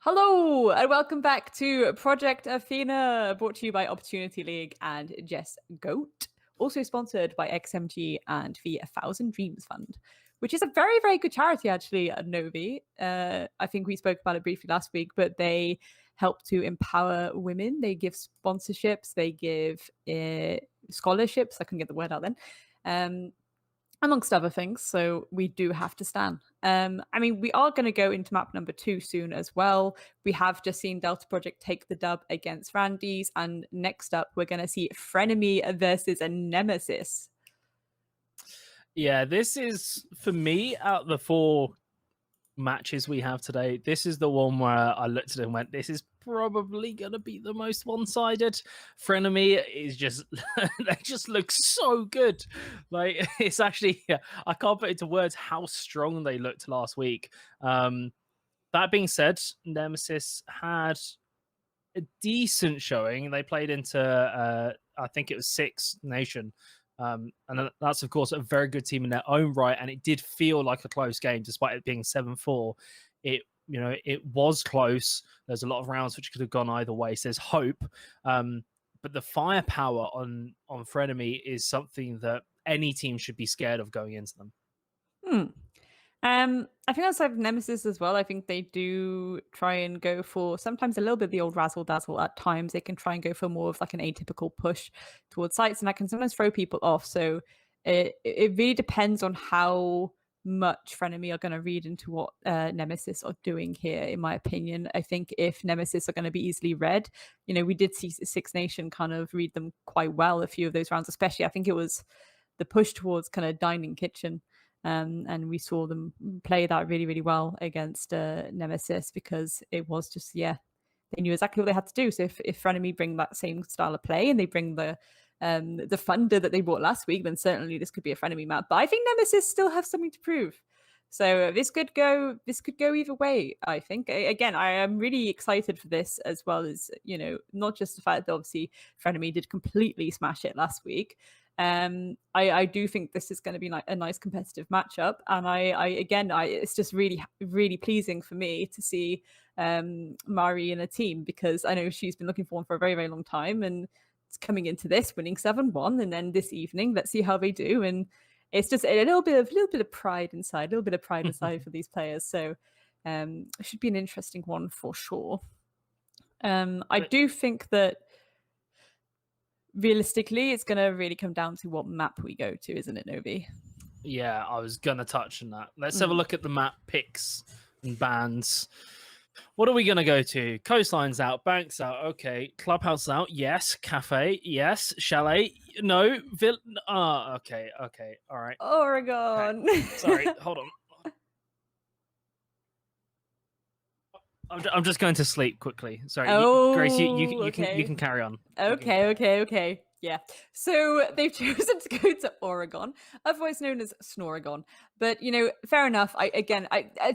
Hello, and welcome back to Project Athena, brought to you by Opportunity League and Jess Goat. Also sponsored by XMG and the 1,000 Dreams Fund, which is a very, very good charity, actually, at Novi. I think we spoke about it briefly last week, but they help to empower women. They give sponsorships, they give scholarships. I couldn't get the word out then. Amongst other things, so we do have to stand. We are going to go into map number 2 soon as well. We have just seen Delta Project take the dub against Randy's, and next up we're going to see FRENEMY versus a Nemesis. Yeah, this is, for me, out of the 4 matches we have today, this is the one where I looked at it and went, this is probably going to be the most one-sided. FRENEMY is just, they just look so good. Like, it's actually, I can't put into words how strong they looked last week. That being said, Nemesis had a decent showing. They played into, I think it was 6 Nation. And that's, of course, a very good team in their own right. And it did feel like a close game, despite it being 7-4. It was close. There's a lot of rounds which could have gone either way. So there's hope. But the firepower on FRENEMY is something that any team should be scared of going into them. I think outside of Nemesis as well, I think they do try and go for sometimes a little bit of the old razzle dazzle. At times they can try and go for more of like an atypical push towards sites, and that can sometimes throw people off. So it really depends on how much FRENEMY are going to read into what Nemesis are doing here, in my opinion. I think if Nemesis are going to be easily read, we did see Six Nation kind of read them quite well a few of those rounds, especially I think it was the push towards kind of dining kitchen. And we saw them play that really, really well against Nemesis, because it was just, they knew exactly what they had to do. So if FRENEMY bring that same style of play and they bring the funder that they brought last week, then certainly this could be a FRENEMY map. But I think Nemesis still have something to prove. So this could go either way, I think. Again, I am really excited for this, as well as, not just the fact that obviously FRENEMY did completely smash it last week. I do think this is going to be like a nice competitive matchup, and it's just really, really pleasing for me to see Mari in a team, because I know she's been looking for one for a very, very long time, and it's coming into this, winning 7-1, and then this evening, let's see how they do. And it's just a little bit of pride inside, for these players. So it should be an interesting one for sure. I do think that realistically, it's going to really come down to what map we go to, isn't it, Novi? Yeah, I was going to touch on that. Let's have a look at the map picks and bans. What are we going to go to? Coastline's out, Banks out, okay. Clubhouse out, yes. Cafe, yes. Chalet, no. Okay, all right. Oregon. Okay. Sorry, hold on. I'm just going to sleep quickly. Sorry, Grace, you can carry on. Okay. Yeah. So they've chosen to go to Oregon, otherwise known as Snoregon. But fair enough.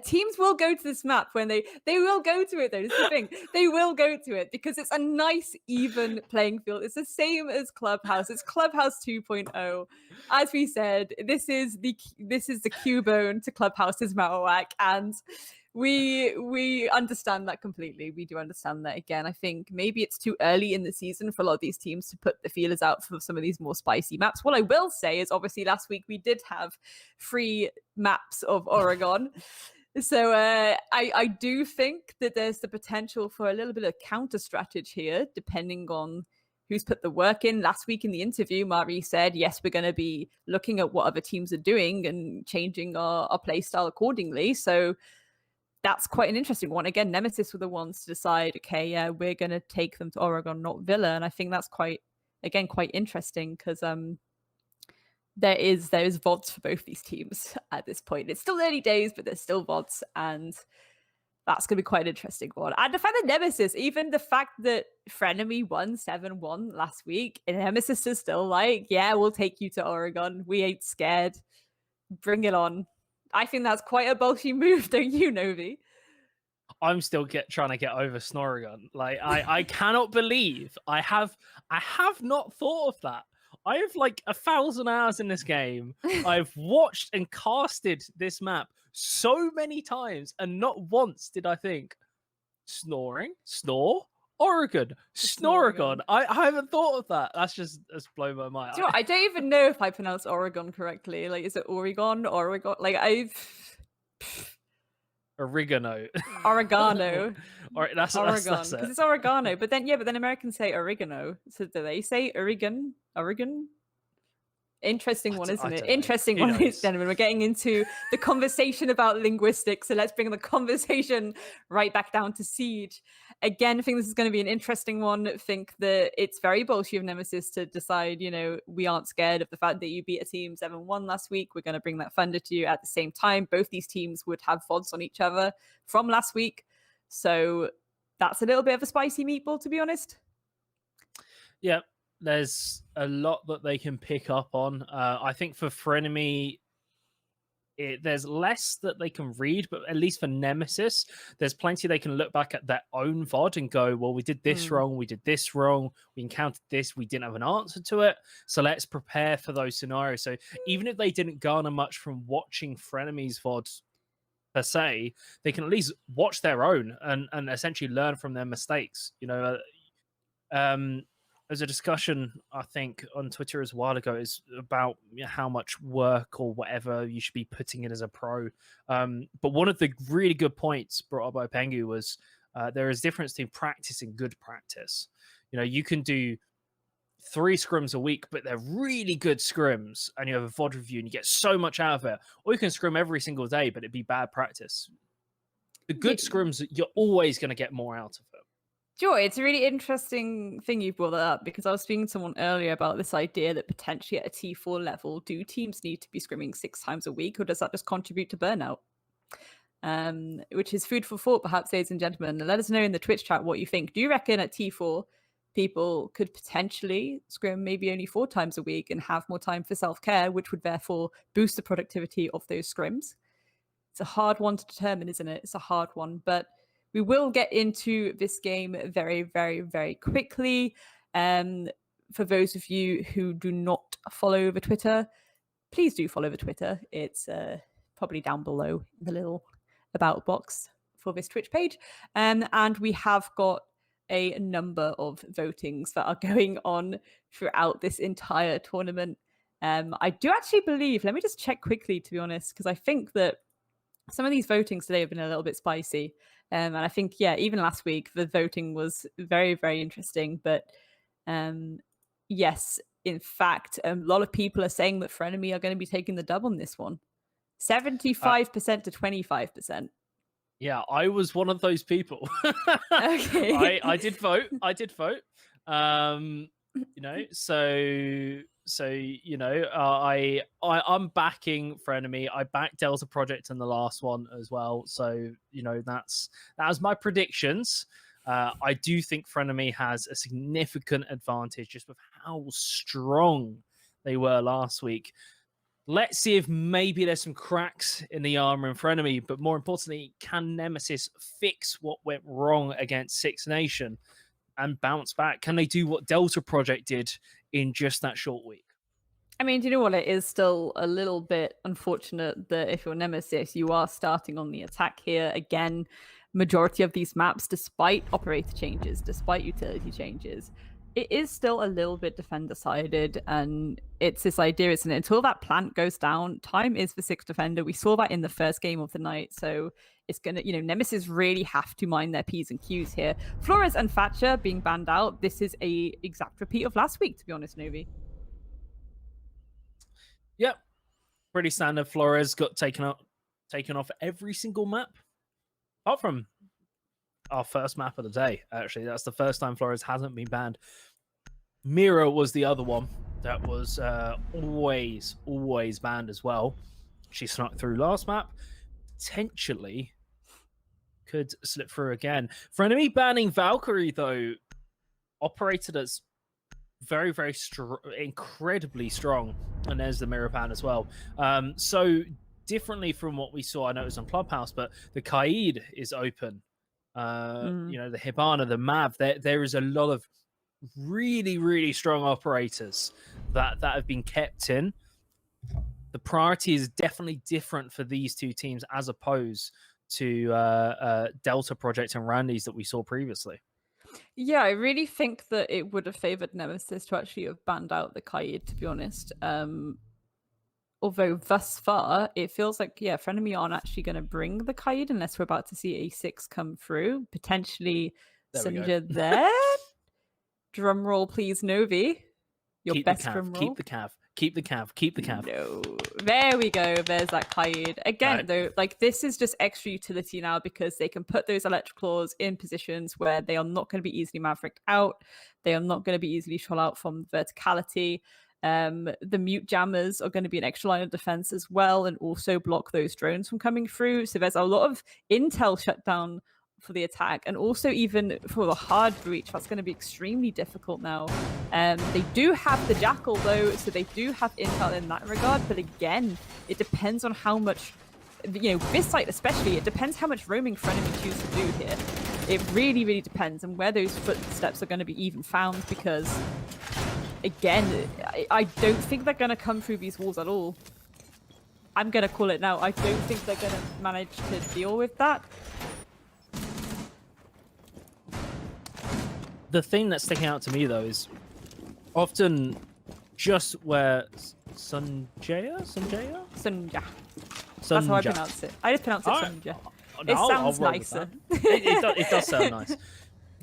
Teams will go to this map when they will go to it, though. This is the thing. They will go to it because it's a nice, even playing field. It's the same as Clubhouse. It's Clubhouse 2.0. As we said, this is the Cubone to Clubhouse's Marowak, and we understand that completely. We do understand that. Again, I think maybe it's too early in the season for a lot of these teams to put the feelers out for some of these more spicy maps. What I will say is, obviously, last week we did have 3 maps of Oregon. So I do think that there's the potential for a little bit of counter strategy here, depending on who's put the work in. Last week in the interview, Mari said, yes, we're going to be looking at what other teams are doing and changing our play style accordingly. So that's quite an interesting one. Again, Nemesis were the ones to decide, okay, yeah, we're going to take them to Oregon, not Villa. And I think that's quite interesting, because there is VODs for both these teams at this point. It's still early days, but there's still VODs, and that's going to be quite an interesting one. And the fact that Nemesis, even the fact that FRENEMY won 7-1 last week, and Nemesis is still like, yeah, we'll take you to Oregon. We ain't scared. Bring it on. I think that's quite a bolshy move, don't you, Novi? I'm still trying to get over Snoregon. Like, I cannot believe I have not thought of that. I have like 1,000 hours in this game. I've watched and casted this map so many times, and not once did I think, Snoring, snore, Oregon, Snoregon. Snoregon. I haven't thought of that. That's blown my mind. Do you know what? I don't even know if I pronounce Oregon correctly. Like, is it Oregon? Oregon? Like, Oregano. Oregano. Or that's Oregon. Because it. it's oregano. But then Americans say oregano. So do they say Oregon? Oregon? Interesting one, isn't I it? don't know. Interesting Who one, ladies knows? and gentlemen. We're getting into the conversation about linguistics. So let's bring the conversation right back down to Siege. Again, I think this is going to be an interesting one. I think that it's very bolshy of Nemesis to decide, we aren't scared of the fact that you beat a team 7-1 last week. We're going to bring that thunder to you at the same time. Both these teams would have VODs on each other from last week. So that's a little bit of a spicy meatball, to be honest. Yeah. There's a lot that they can pick up on. I think for FRENEMY, there's less that they can read, but at least for Nemesis, there's plenty they can look back at their own VOD and go, well, we did this wrong, we did this wrong, we encountered this, we didn't have an answer to it. So let's prepare for those scenarios. So even if they didn't garner much from watching FRENEMY's VOD per se, they can at least watch their own and essentially learn from their mistakes. There's a discussion, I think, on Twitter as a while ago is about how much work or whatever you should be putting in as a pro. But one of the really good points brought up by Pengu was there is a difference between practice and good practice. You can do 3 scrims a week, but they're really good scrims, and you have a VOD review and you get so much out of it. Or you can scrim every single day, but it'd be bad practice. The good scrims, you're always going to get more out of it. Joy, it's a really interesting thing you brought that up, because I was speaking to someone earlier about this idea that potentially at a T4 level, do teams need to be scrimming 6 times a week, or does that just contribute to burnout? Which is food for thought, perhaps, ladies and gentlemen. Let us know in the Twitch chat what you think. Do you reckon at T4 people could potentially scrim maybe only 4 times a week and have more time for self-care, which would therefore boost the productivity of those scrims? It's a hard one to determine, isn't it? It's a hard one, but we will get into this game very, very, very quickly. For those of you who do not follow the Twitter, please do follow the Twitter. It's probably down below in the little about box for this Twitch page. And we have got a number of votings that are going on throughout this entire tournament. I do actually believe, let me just check quickly, to be honest, because I think that some of these votings today have been a little bit spicy. And I think, even last week, the voting was very, very interesting. But yes, in fact, a lot of people are saying that FRENEMY are going to be taking the dub on this one. 75% to 25%. Yeah, I was one of those people. Okay. I did vote. I'm backing FRENEMY. I backed Delta Project in the last one as well. So that was my predictions. I do think FRENEMY has a significant advantage just with how strong they were last week. Let's see if maybe there's some cracks in the armor in FRENEMY, but more importantly, can Nemesis fix what went wrong against Six Nation and bounce back? Can they do what Delta Project did in just that short week? I mean, do you know what? It is still a little bit unfortunate that if you're Nemesis, you are starting on the attack here. Again, majority of these maps, despite operator changes, despite utility changes, it is still a little bit defender-sided, and it's this idea, isn't it? Until that plant goes down, time is the 6th defender. We saw that in the first game of the night, so it's going to, Nemesis really have to mind their P's and Q's here. Flores and Thatcher being banned out, this is a exact repeat of last week, to be honest, Novi. Yep, pretty standard. Flores got taken off every single map, apart from our first map of the day. Actually, that's the first time Flores hasn't been banned. Mira was the other one that was always banned as well. She snuck through last map. Potentially could slip through again. FRENEMY banning Valkyrie, though, operated as very, very incredibly strong. And there's the mirror ban as well. So differently from what we saw, I know it was on Clubhouse, but the Kaid is open. The Hibana, the Mav, there is a lot of really, really strong operators that have been kept in. The priority is definitely different for these two teams as opposed to Delta Project and Randy's that we saw previously. Yeah, I really think that it would have favored Nemesis to actually have banned out the Kaid, to be honest. Although thus far, it feels like, yeah, FRENEMY aren't actually going to bring the Kaid unless we're about to see A6 come through. Potentially Sunja there. Drum roll, please, Novi. Your keep best the cav, drum roll. keep the cav, keep the cav, keep the cav. No. There we go. There's that Kaid. Again, though, like this is just extra utility now because they can put those electric claws in positions where they are not going to be easily mavericked out. They are not going to be easily shot out from verticality. The mute jammers are going to be an extra line of defense as well and also block those drones from coming through. So there's a lot of intel shutdown for the attack, and also even for the hard breach, that's going to be extremely difficult now. They do have the Jackal though, so they do have intel in that regard, but again, it depends on how much, this site especially, it depends how much roaming FRENEMY choose to do here. It really, really depends on where those footsteps are going to be even found, because again, I don't think they're going to come through these walls at all. I'm going to call it now. I don't think they're going to manage to deal with that. The thing that's sticking out to me, though, is often just where Sunja? That's how I pronounce it. I just pronounce it Sunja. It sounds nicer. It does sound nice.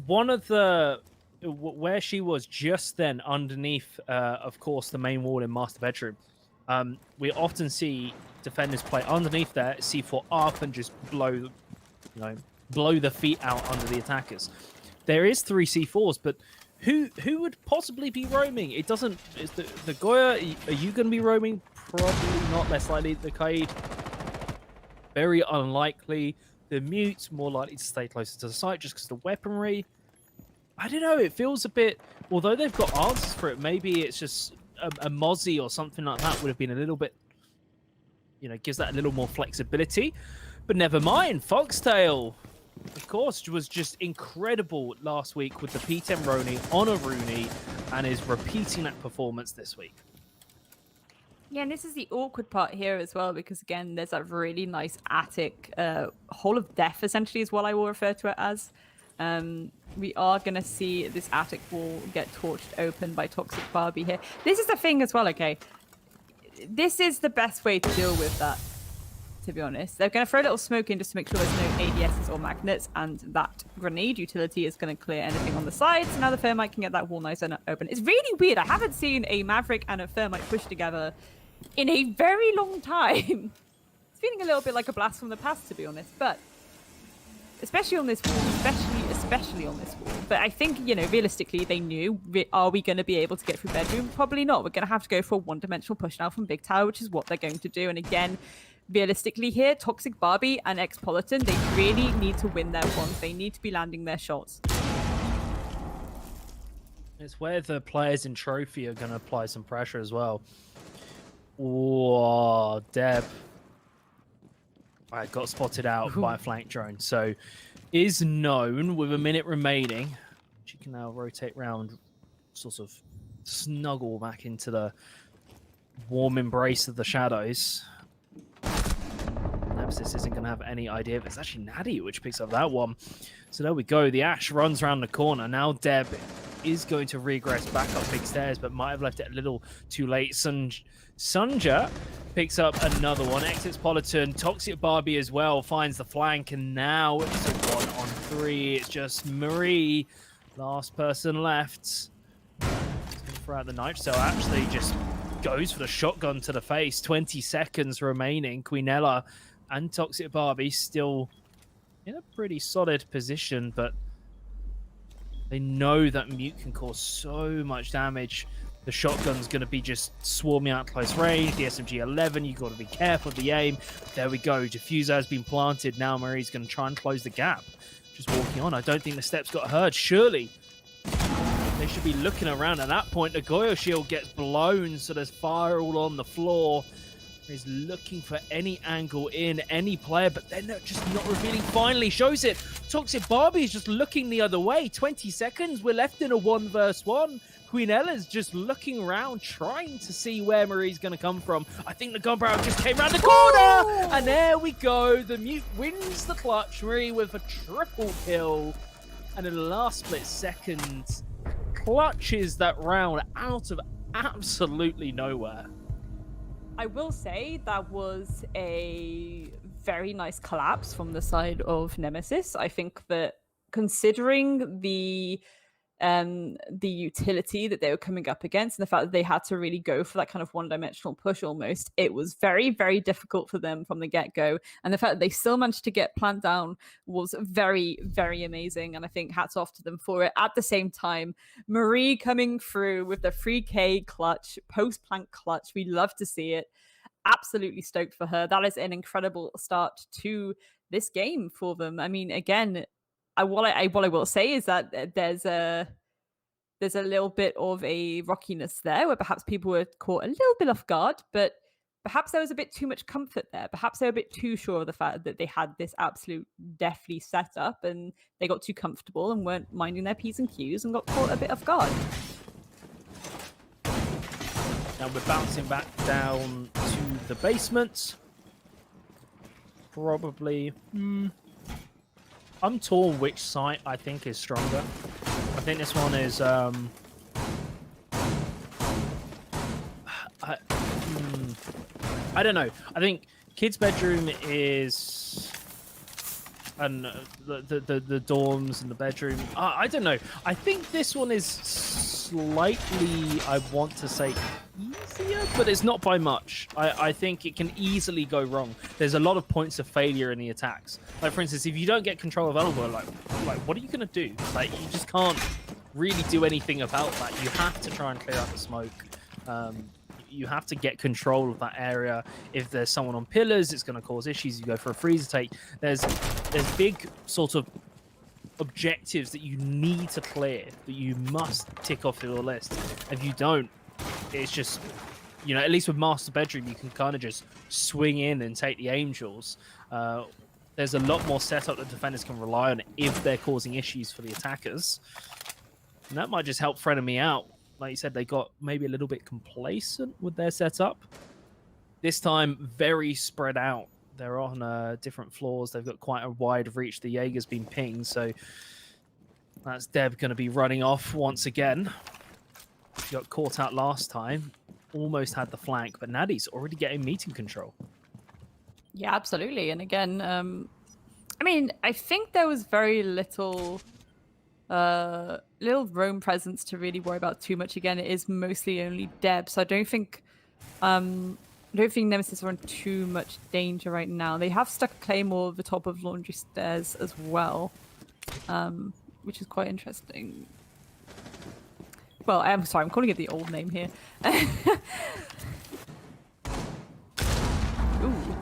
One of the... Where she was just then underneath, of course, the main wall in Master Bedroom, we often see defenders play underneath there, C4 up, and just blow the feet out under the attackers. There is 3 C4s, but who would possibly be roaming? It doesn't... Is the Goya, are you going to be roaming? Probably not. Less likely. The Kaid, very unlikely. The Mute, more likely to stay closer to the site just because the weaponry... I don't know, it feels a bit... Although they've got answers for it, maybe it's just a Mozzie or something like that would have been a little bit... gives that a little more flexibility. But never mind, Foxtail, of course, was just incredible last week with the P10 Roni on a Rooney and is repeating that performance this week. Yeah, and this is the awkward part here as well, because again, there's that really nice attic, hole of death, essentially, is what I will refer to it as. We are going to see this attic wall get torched open by Toxic Barbie here. This is the thing as well, okay? This is the best way to deal with that, to be honest. They're going to throw a little smoke in just to make sure there's no ADSs or magnets, and that grenade utility is going to clear anything on the sides. So now the Thermite can get that wall nice and open. It's really weird. I haven't seen a Maverick and a Thermite pushed together in a very long time. It's feeling a little bit like a blast from the past, to be honest, but especially on this wall, especially on this wall. But I think, realistically, they knew, are we going to be able to get through bedroom? Probably not. We're going to have to go for a one-dimensional push now from Big Tower, which is what they're going to do. And again, realistically here, Toxic Barbie and Expolitan, they really need to win their ones. They need to be landing their shots. It's where the players in Trophy are going to apply some pressure as well. Oh, Deb. Got spotted out by a flank drone. So is known with a minute remaining. She can now rotate round, sort of snuggle back into the warm embrace of the shadows. Nemesis isn't going to have any idea if it's actually Natty which picks up that one. So there we go. The Ash runs around the corner. Now Deb is going to regress back up big stairs, but might have left it a little too late. Sunja picks up another one. Exits Politan. Toxic Barbie as well finds the flank, and now it's a 1-on-3. It's just Marie, last person left. Throughout the knife cell, actually just goes for the shotgun to the face. 20 seconds remaining. Queenella and Toxic Barbie still in a pretty solid position, but they know that Mute can cause so much damage. The shotgun's going to be just swarming out close range. The SMG-11, you've got to be careful of the aim. There we go. Diffuser has been planted. Now Marie's going to try and close the gap. Just walking on. I don't think the steps got heard. Surely they should be looking around. At that point, the Goyo shield gets blown, so there's fire all on the floor. He's looking for any angle in, any player, but they're just not revealing. Finally shows it. Toxic Barbie is just looking the other way. 20 seconds. We're left in a 1 versus 1. Queenella's just looking around, trying to see where Marie's going to come from. I think the gun barrel just came around the corner, and there we go. The Mute wins the clutch. Marie with a triple kill, and in the last split second, clutches that round out of absolutely nowhere. I will say that was a very nice collapse from the side of Nemesis. I think that considering the utility that they were coming up against and the fact that they had to really go for that kind of one-dimensional push almost, it was very, very difficult for them from the get-go. And the fact that they still managed to get plant down was very, very amazing. And I think hats off to them for it. At the same time, Marie coming through with the 3K clutch, post-plant clutch. We love to see it. Absolutely stoked for her. That is an incredible start to this game for them. I mean, again, what I will say is that there's a little bit of a rockiness there where perhaps people were caught a little bit off guard, but perhaps there was a bit too much comfort there. Perhaps they were a bit too sure of the fact that they had this absolute deathly setup and they got too comfortable and weren't minding their P's and Q's and got caught a bit off guard. Now we're bouncing back down to the basement. Probably... I'm torn which site I think is stronger. I think this one is I don't know. I think Kid's bedroom is, and the dorms and the bedroom. I don't know. I think this one is slightly, I want to say, easier, but it's not by much. I think it can easily go wrong. There's a lot of points of failure in the attacks. Like, for instance, if you don't get control of Elbow, like what are you gonna do? Like, you just can't really do anything about that. You have to try and clear out the smoke. You have to get control of that area. If there's someone on pillars, it's going to cause issues. You go for a freezer take. There's big sort of objectives that you need to clear, that you must tick off your list. If you don't, it's just, you know, at least with Master Bedroom, you can kind of just swing in and take the Angels. There's a lot more setup that defenders can rely on if they're causing issues for the attackers. And that might just help FRENEMY out. Like you said, they got maybe a little bit complacent with their setup. This time, very spread out. They're on different floors. They've got quite a wide reach. The Jaeger's been pinged, so that's Deb going to be running off once again. She got caught out last time. Almost had the flank, but Nadi's already getting meeting control. Yeah, absolutely. And again, I mean, I think there was very little roam presence to really worry about too much. Again, it is mostly only Deb, so I don't think Nemesis are in too much danger right now. They have stuck a claymore at the top of laundry stairs as well, which is quite interesting. Well, I'm sorry, I'm calling it the old name here. Ooh.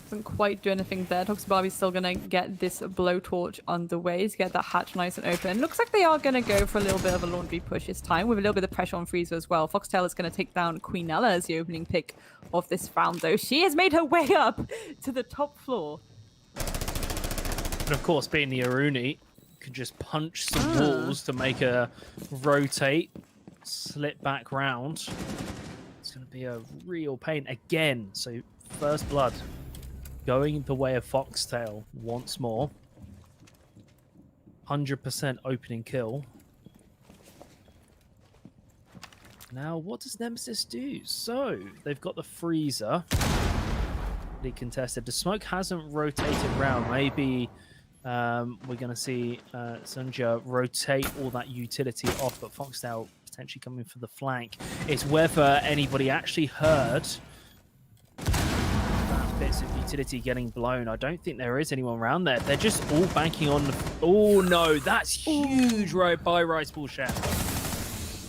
Doesn't quite do anything there. Toxic Barbie's still going to get this blowtorch underway to get that hatch nice and open. Looks like they are going to go for a little bit of a laundry push this time with a little bit of pressure on Freezer as well. Foxtail is going to take down Queenella as the opening pick of this round, though. She has made her way up to the top floor. And of course, being the Aruni, could just punch some walls to make her rotate, slip back round. It's going to be a real pain again. So first blood going the way of Foxtail once more. 100% opening kill. Now, what does Nemesis do? So, they've got the freezer. Really contested. The smoke hasn't rotated round. Maybe we're going to see Sunja rotate all that utility off, but Foxtail potentially coming for the flank. It's whether anybody actually heard bits of utility getting blown. I don't think there is anyone around there. They're just all banking on the... Oh no, that's huge right by Rice Ball Chef.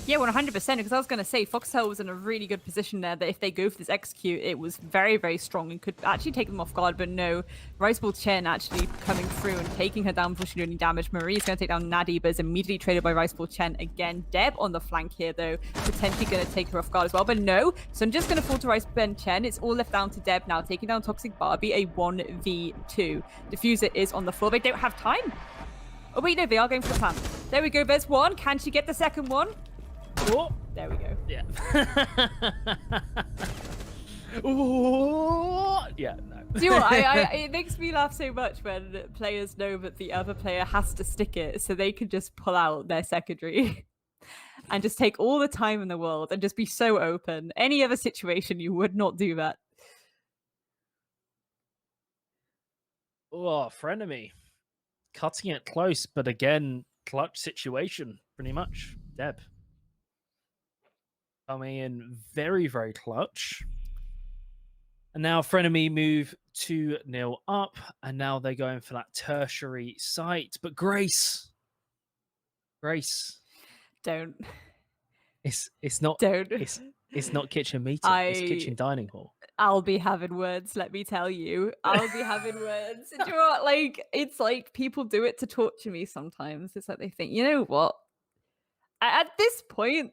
Yeah, 100%, because I was going to say Foxtail was in a really good position there, that if they go for this execute, it was very, very strong and could actually take them off guard, but no. Rice Ball Chen actually coming through and taking her down before she did any damage. Marie's going to take down Nadi, but is immediately traded by Rice Ball Chen again. Deb on the flank here, though, potentially going to take her off guard as well, but no. So I'm just going to fall to Rice Ball Chen. It's all left down to Deb now, taking down Toxic Barbie, a 1v2. Diffuser is on the floor. They don't have time. Oh, wait, no, they are going for the plan. There we go. There's one. Can she get the second one? Oh, there we go. Yeah. Ooh, yeah, no. Do you know what? It makes me laugh so much when players know that the other player has to stick it, so they can just pull out their secondary and just take all the time in the world and just be so open. Any other situation, you would not do that. Oh, Frenemy. Cutting it close, but again, clutch situation, pretty much. Deb. Coming in very, very clutch. And now Frenemy move 2-0 up, and now they're going for that tertiary site. But Grace. Don't. It's not Don't. It's not kitchen meeting, it's kitchen dining hall. I'll be having words, let me tell you. I'll be having words. Do you know what? Like, it's like people do it to torture me sometimes. It's like they think, you know what? At this point,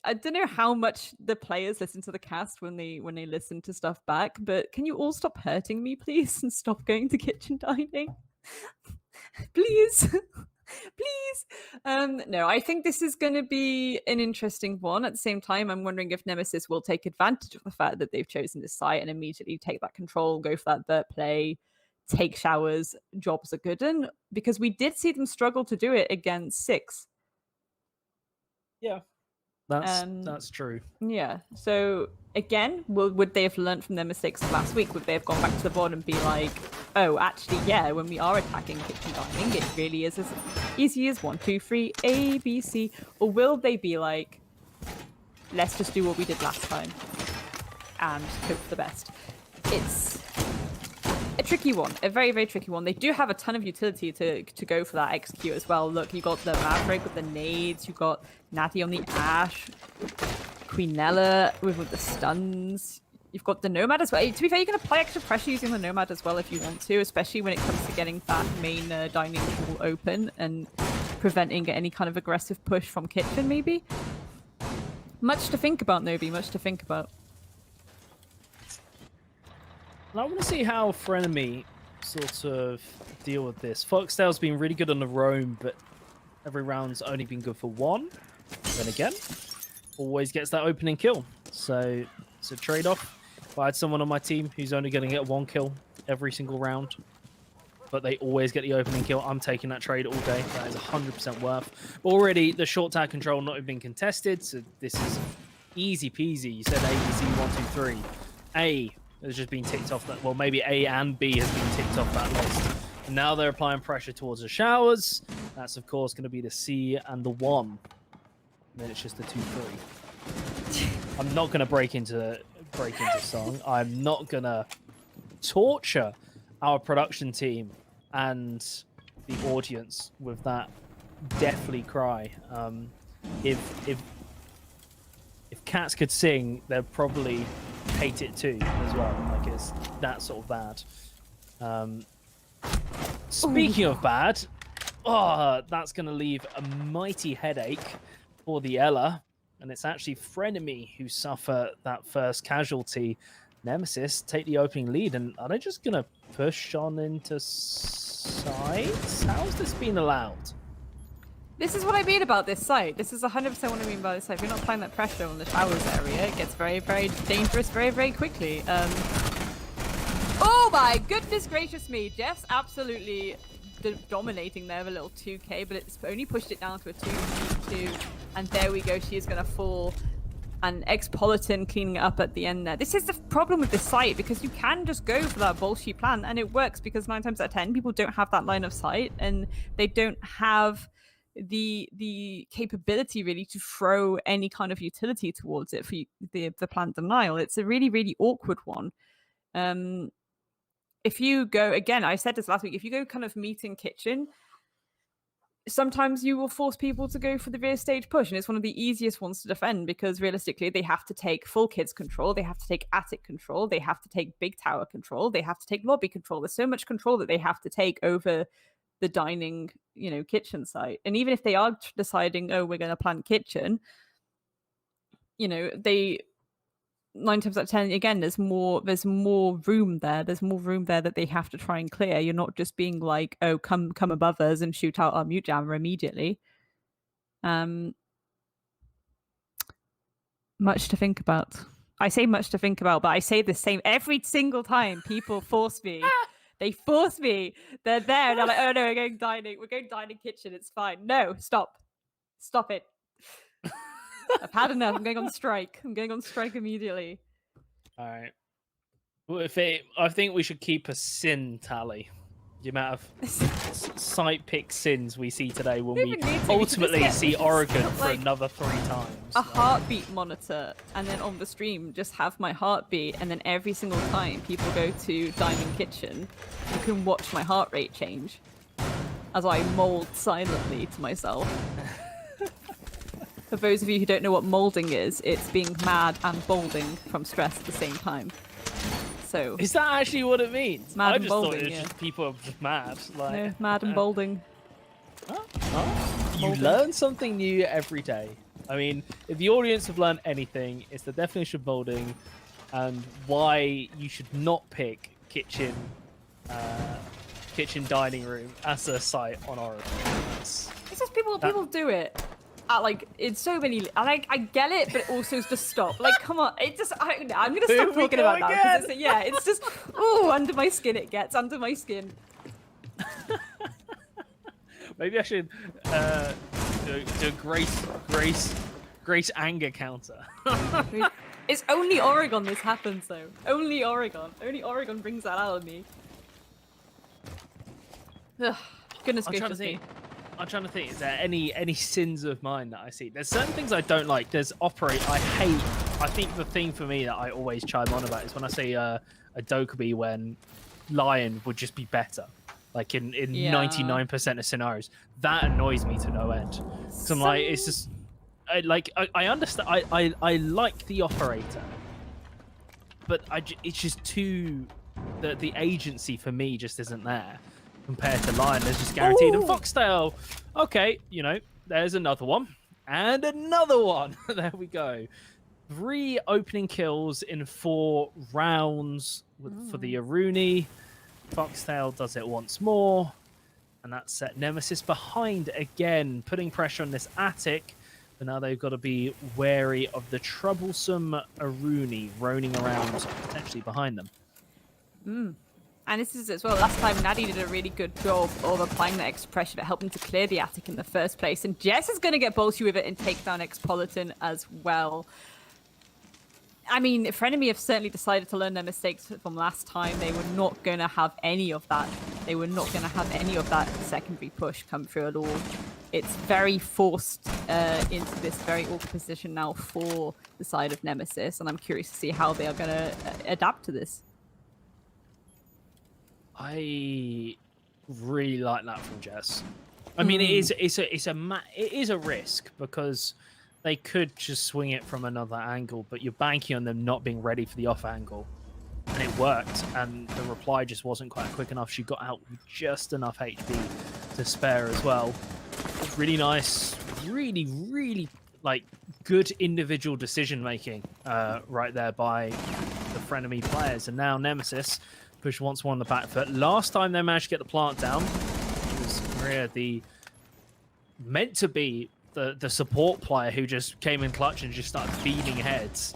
I don't know how much the players listen to the cast when they listen to stuff back, but can you all stop hurting me, please, and stop going to kitchen dining? Please. Please. No, I think this is going to be an interesting one. At the same time, I'm wondering if Nemesis will take advantage of the fact that they've chosen this site and immediately take that control, go for that vert play, take showers, jobs are good. And because we did see them struggle to do it against 6. Yeah. That's true. Yeah. So again, would they have learned from their mistakes of last week? Would they have gone back to the board and be like, oh, actually, yeah, when we are attacking kitchen dining, it really is as easy as 1, 2, 3, A, B, C? Or will they be like, let's just do what we did last time and hope for the best? It's a tricky one, a very, very tricky one. They do have a ton of utility to go for that execute as well. Look, you got the Maverick with the nades, you got Natty on the Ash, Queenella with the stuns. You've got the Nomad as well. To be fair, you can apply extra pressure using the Nomad as well if you want to, especially when it comes to getting that main dining hall open and preventing any kind of aggressive push from kitchen, maybe. Much to think about, Nobi, much to think about. And I want to see how Frenemy sort of deal with this. Foxtail's been really good on the roam, but every round's only been good for 1. Then again, always gets that opening kill. So it's a trade-off. If I had someone on my team who's only going to get 1 kill every single round, but they always get the opening kill, I'm taking that trade all day. That is 100% worth. Already, the short tag control not even been contested, so this is easy peasy. You said A, B, C, 1, 2, 3. A has just been ticked off that. Well, maybe A and B has been ticked off that list. And now they're applying pressure towards the showers. That's, of course, going to be the C and the 1. And then it's just the 2, 3. I'm not going to break into song. I'm not going to torture our production team and the audience with that deathly cry. If cats could sing, they'd probably hate it too as well. Like, it's that sort of bad. Speaking of bad, that's going to leave a mighty headache for the Ella. And it's actually Frenemy who suffer that first casualty. Nemesis take the opening lead, and are they just going to push on into sides? How's this been allowed? This is what I mean about this site. This is 100% what I mean by this site. If you're not applying that pressure on the showers area, it gets very, very dangerous very, very quickly. Oh my goodness gracious me. Jeff's absolutely dominating there with a little 2k, but it's only pushed it down to a 2v2. And there we go. She is going to fall. And Expolitan cleaning it up at the end there. This is the problem with this site, because you can just go for that bullshit plan and it works, because 9 times out of 10 people don't have that line of sight and they don't have the capability really to throw any kind of utility towards it for the plan denial. It's a really, really awkward one. If you go, again, I said this last week, if you go kind of meet in kitchen, sometimes you will force people to go for the rear stage push, and it's one of the easiest ones to defend, because realistically they have to take full kids control, they have to take attic control, they have to take big tower control, they have to take lobby control. There's so much control that they have to take over the dining, kitchen site. And even if they are deciding, oh, we're going to plan kitchen, they 9 times out of 10, again, there's more room there. There's more room there that they have to try and clear. You're not just being like, oh, come above us and shoot out our mute jammer immediately. Much to think about. I say much to think about, but I say the same every single time. People force me. They force me. They're there, and they're like, "Oh no, we're going dining. We're going dining kitchen. It's fine." No, stop it. I've had enough. I'm going on strike. I'm going on strike immediately. All right. Well, I think we should keep a sin tally. The amount of site pick sins we see today when we ultimately see Oregon for another 3 times. A heartbeat monitor, and then on the stream just have my heartbeat, and then every single time people go to dining kitchen, you can watch my heart rate change as I mold silently to myself. For those of you who don't know what molding is, it's being mad and balding from stress at the same time. So is that actually what it means? Mad I and just balding, thought it was just people are just mad. Like, no, mad and balding. You learn something new every day. I mean, if the audience have learned anything, it's the definition of balding and why you should not pick kitchen dining room as a site on Oregon. It's just people do it. Like it's so many. I get it, but also it's just stop. Like, come on, it just. I'm gonna stop talking about that because it's just under my skin. It gets under my skin. Maybe I should do a Grace anger counter. It's only Oregon this happens though. Only Oregon. Only Oregon brings that out of me. Ugh, goodness gracious. I'm trying to think, is there any sins of mine that I see? There's certain things I don't like. There's operate, I hate. I think the thing for me that I always chime on about is when I say a Dokkaebi when Lion would just be better. Like in 99% of scenarios. That annoys me to no end. So I'm like, it's just... I understand. I like the operator. But it's just too... The agency for me just isn't there. Compared to Lion, there's just guaranteed. And Foxtail, okay, there's another one. And another one. There we go. 3 opening kills in 4 rounds for the Aruni. Foxtail does it once more. And that set Nemesis behind again, putting pressure on this attic. But now they've got to be wary of the troublesome Aruni roaming around potentially behind them. And this is as well, last time Nadie did a really good job of applying that extra pressure to help him to clear the attic in the first place. And Jess is going to get bolshy with it and take down Expolitan as well. I mean, FRENEMY have certainly decided to learn their mistakes from last time. They were not going to have any of that. They were not going to have any of that secondary push come through at all. It's very forced into this very awkward position now for the side of Nemesis. And I'm curious to see how they are going to adapt to this. I really like that from Jess. I mean, it is a risk because they could just swing it from another angle, but you're banking on them not being ready for the off angle, and it worked. And the reply just wasn't quite quick enough. She got out with just enough HP to spare as well. Really nice, really like good individual decision making right there by the FRENEMY players. And now Nemesis push once more on the back foot. Last time they managed to get the plant down, it was Maria, meant to be the support player who just came in clutch and just started beaming heads.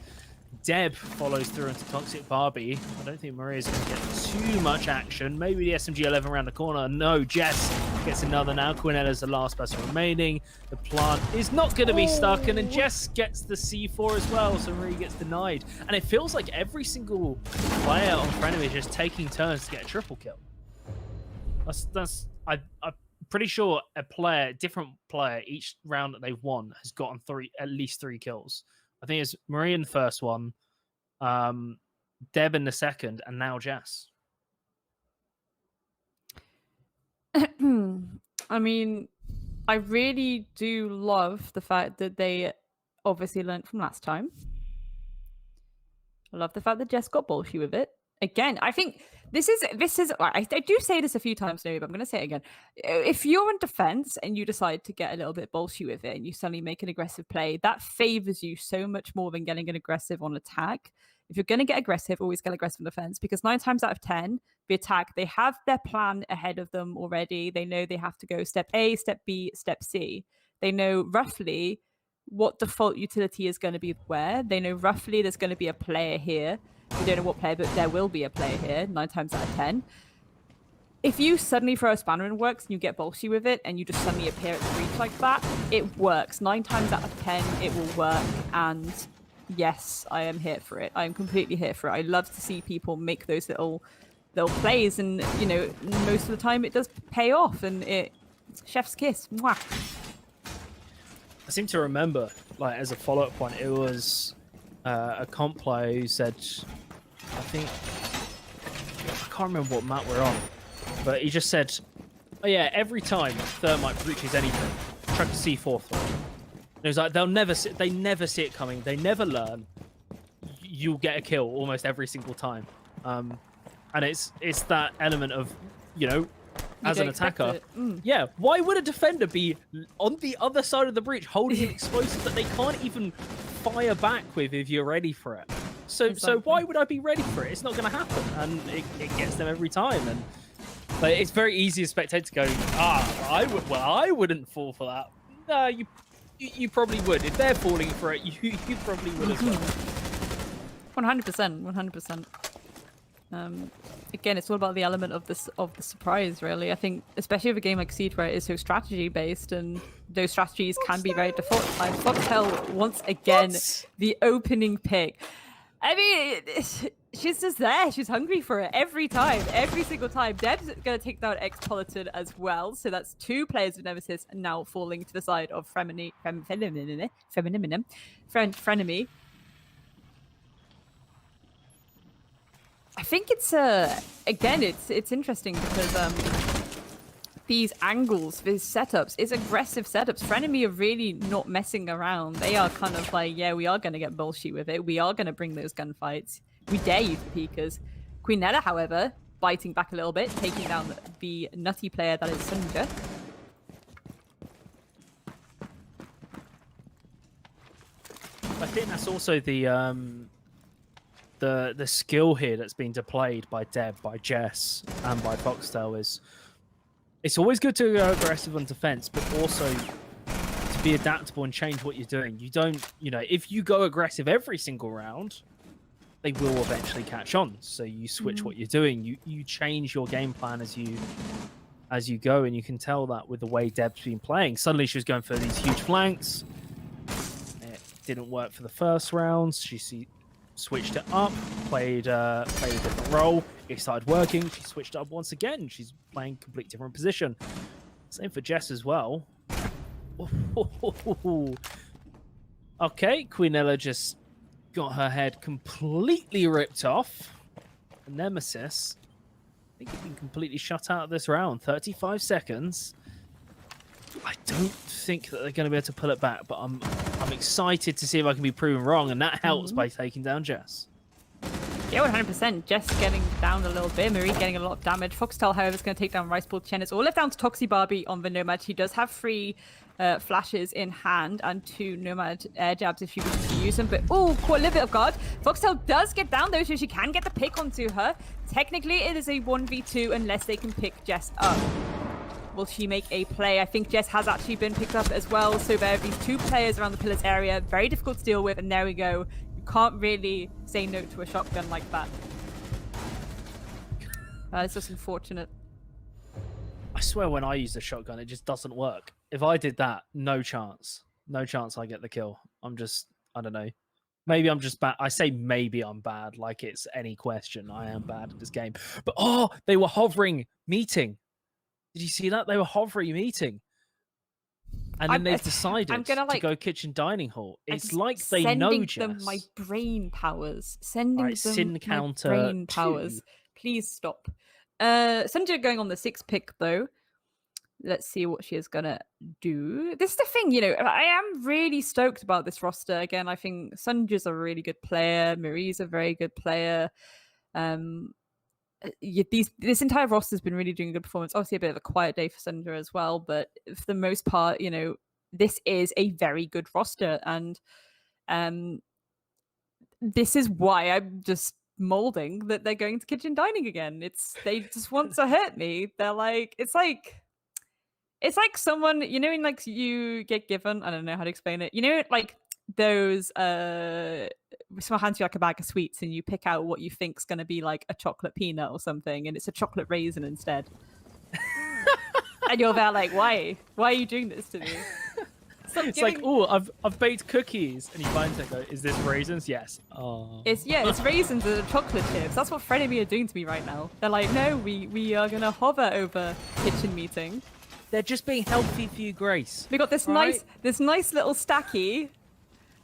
Deb follows through into Toxic Barbie. I don't think Maria's going to get too much action. Maybe the SMG-11 around the corner. No, Jess gets another now. Quinella's the last person remaining. The plant is not going to be stuck, and then Jess gets the C4 as well, so Maria gets denied. And it feels like every single player on FRENEMY is just taking turns to get a triple kill. I'm pretty sure different player, each round that they've won has gotten at least 3 kills. I think it's Maria in the first one, Deb in the second, and now Jess. I mean, I really do love the fact that they obviously learned from last time. I love the fact that Jess got bullshit with it. Again, I think this is I do say this a few times now, but I'm going to say it again. If you're in defense and you decide to get a little bit bullshit with it and you suddenly make an aggressive play, that favors you so much more than getting an aggressive on attack. If you're going to get aggressive, always get aggressive in defense, because 9 times out of 10, the attack, they have their plan ahead of them already. They know they have to go step A, step B, step C. They know roughly what default utility is going to be where. They know roughly there's going to be a player here. We don't know what player, but there will be a player here 9 times out of 10. If you suddenly throw a spanner in works and you get bolshy with it and you just suddenly appear at the breach like that, it works. 9 times out of 10, it will work. And yes, I am here for it. I am completely here for it. I love to see people make those little plays, and most of the time it does pay off, and it's chef's kiss. Mwah. I seem to remember, like, as a follow-up point, it was a comp player who said, I can't remember what map we're on, but he just said, oh yeah, every time Thermite breaches anything, chuck a C4 through. It was like, they never see it coming, they never learn. You'll get a kill almost every single time. And it's that element of, as an attacker, yeah, why would a defender be on the other side of the breach holding an explosive that they can't even fire back with if you're ready for it? So why would I be ready for it? It's not going to happen, and it gets them every time. And but it's very easy as a spectator to go, I wouldn't fall for that. No, you probably would. If they're falling for it, you probably would as well. 100%. Again, it's all about the element of the surprise, really. I think, especially with a game like Siege, where it is so strategy based, and those strategies can be very default times. Foxtel once again, the opening pick. I mean, she's just there. She's hungry for it every time, every single time. Deb's going to take down Expolitan as well. So that's 2 players of Nemesis now falling to the side of FRENEMY. I think it's again, it's interesting because these angles, these setups, it's aggressive setups. FRENEMY are really not messing around. They are kind of like, yeah, we are going to get bullshit with it. We are going to bring those gunfights. We dare you, peekers. Queenella, however, biting back a little bit, taking down the nutty player that is Sunja. I think that's also the skill here that's been displayed by Deb, by Jess, and by Foxtel is it's always good to go aggressive on defense, but also to be adaptable and change what you're doing. You don't, if you go aggressive every single round, they will eventually catch on. So you switch what you're doing. You change your game plan as you go, and you can tell that with the way Deb's been playing. Suddenly she was going for these huge flanks. It didn't work for the first rounds. She switched it up, played a different role. It started working. She switched it up once again. She's playing a completely different position. Same for Jess as well. Okay, Queenella just got her head completely ripped off. Nemesis, I think he's been completely shut out of this round. 35 seconds. I don't think that they're going to be able to pull it back, but I'm excited to see if I can be proven wrong, and that helps by taking down Jess. Yeah, 100%. Jess getting down a little bit. Marie getting a lot of damage. Foxtel, however, is going to take down Rice Ball Chen. It's all left down to Toxie Barbie on the Nomad. He does have 3 flashes in hand and 2 Nomad air jabs if you wish to use them. But, oh, quite a little bit of guard. Foxtel does get down, though, so she can get the pick onto her. Technically, it is a 1v2 unless they can pick Jess up. Will she make a play? I think Jess has actually been picked up as well. So there are these 2 players around the pillars area. Very difficult to deal with. And there we go. You can't really say no to a shotgun like that. It's just unfortunate. I swear when I use the shotgun, it just doesn't work. If I did that, no chance. No chance I get the kill. I don't know. Maybe I'm just bad. I say maybe I'm bad, like it's any question. I am bad at this game. But, they were hovering, meeting. Did you see that? They were hovering, meeting. And then they've decided to go kitchen dining hall. It's like they know Jess. Sending them my brain powers. Sending them Sin counter my brain powers. 2. Please stop. Sunja going on the 6th pick, though. Let's see what she is going to do. This is the thing, I am really stoked about this roster. Again, I think Sunja's a really good player. Marie's a very good player. This entire roster has been really doing a good performance. Obviously, a bit of a quiet day for Sunja as well, but for the most part, this is a very good roster, and this is why I'm just molding that they're going to kitchen dining again. They just want to hurt me. They're like, it's It's like someone, you know, in like you get given, I don't know how to explain it. You know, like those someone hands you like a bag of sweets and you pick out what you think's gonna be like a chocolate peanut or something, and it's a chocolate raisin instead. And you're there like, why? Why are you doing this to me? Stop It's giving... like, oh, I've baked cookies, and you find it. Go, is this raisins? Yes. Oh. It's raisins and chocolate chips. That's what FRENEMY are doing to me right now. They're like, no, we are gonna hover over kitchen meeting. They're just being healthy for you, Grace. We got this right? nice little stacky,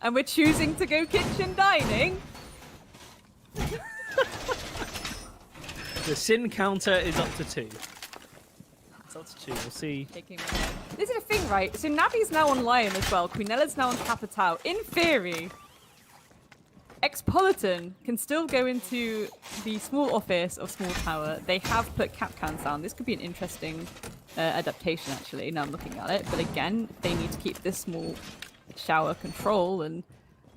and we're choosing to go kitchen dining. The sin counter is up to 2. It's up to 2. We'll see. This is the thing, right? So Navi's now on Lion as well. Queenella's now on Capitao. In theory, Expolitan can still go into the small office of Small Tower. They have put cap cans down. This could be an interesting adaptation, actually, now I'm looking at it. But again, they need to keep this small shower control, and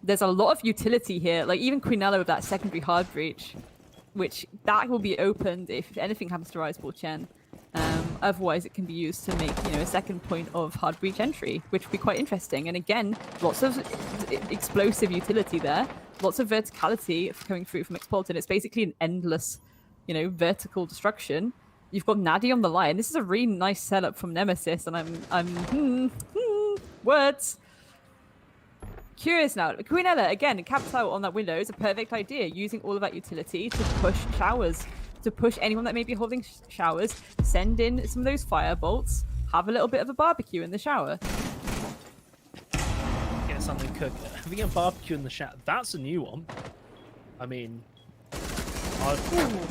there's a lot of utility here. Like, even Queenella with that secondary hard breach, which that will be opened if anything happens to Rise Ball Chen. Otherwise, it can be used to make, you know, a second point of hard breach entry, which would be quite interesting. And again, lots of explosive utility there, lots of verticality coming through from Expolitan. It's basically an endless, you know, vertical destruction. You've got Nadi on the line. This is a really nice setup from Nemesis, and I'm words. Curious now. Queenella, again, capped out on that window is a perfect idea, using all of that utility to push showers, to push anyone that may be holding showers, send in some of those fire bolts, have a little bit of a barbecue in the shower. Get something cooked. Having a barbecue in the shower, that's a new one. I mean, I'm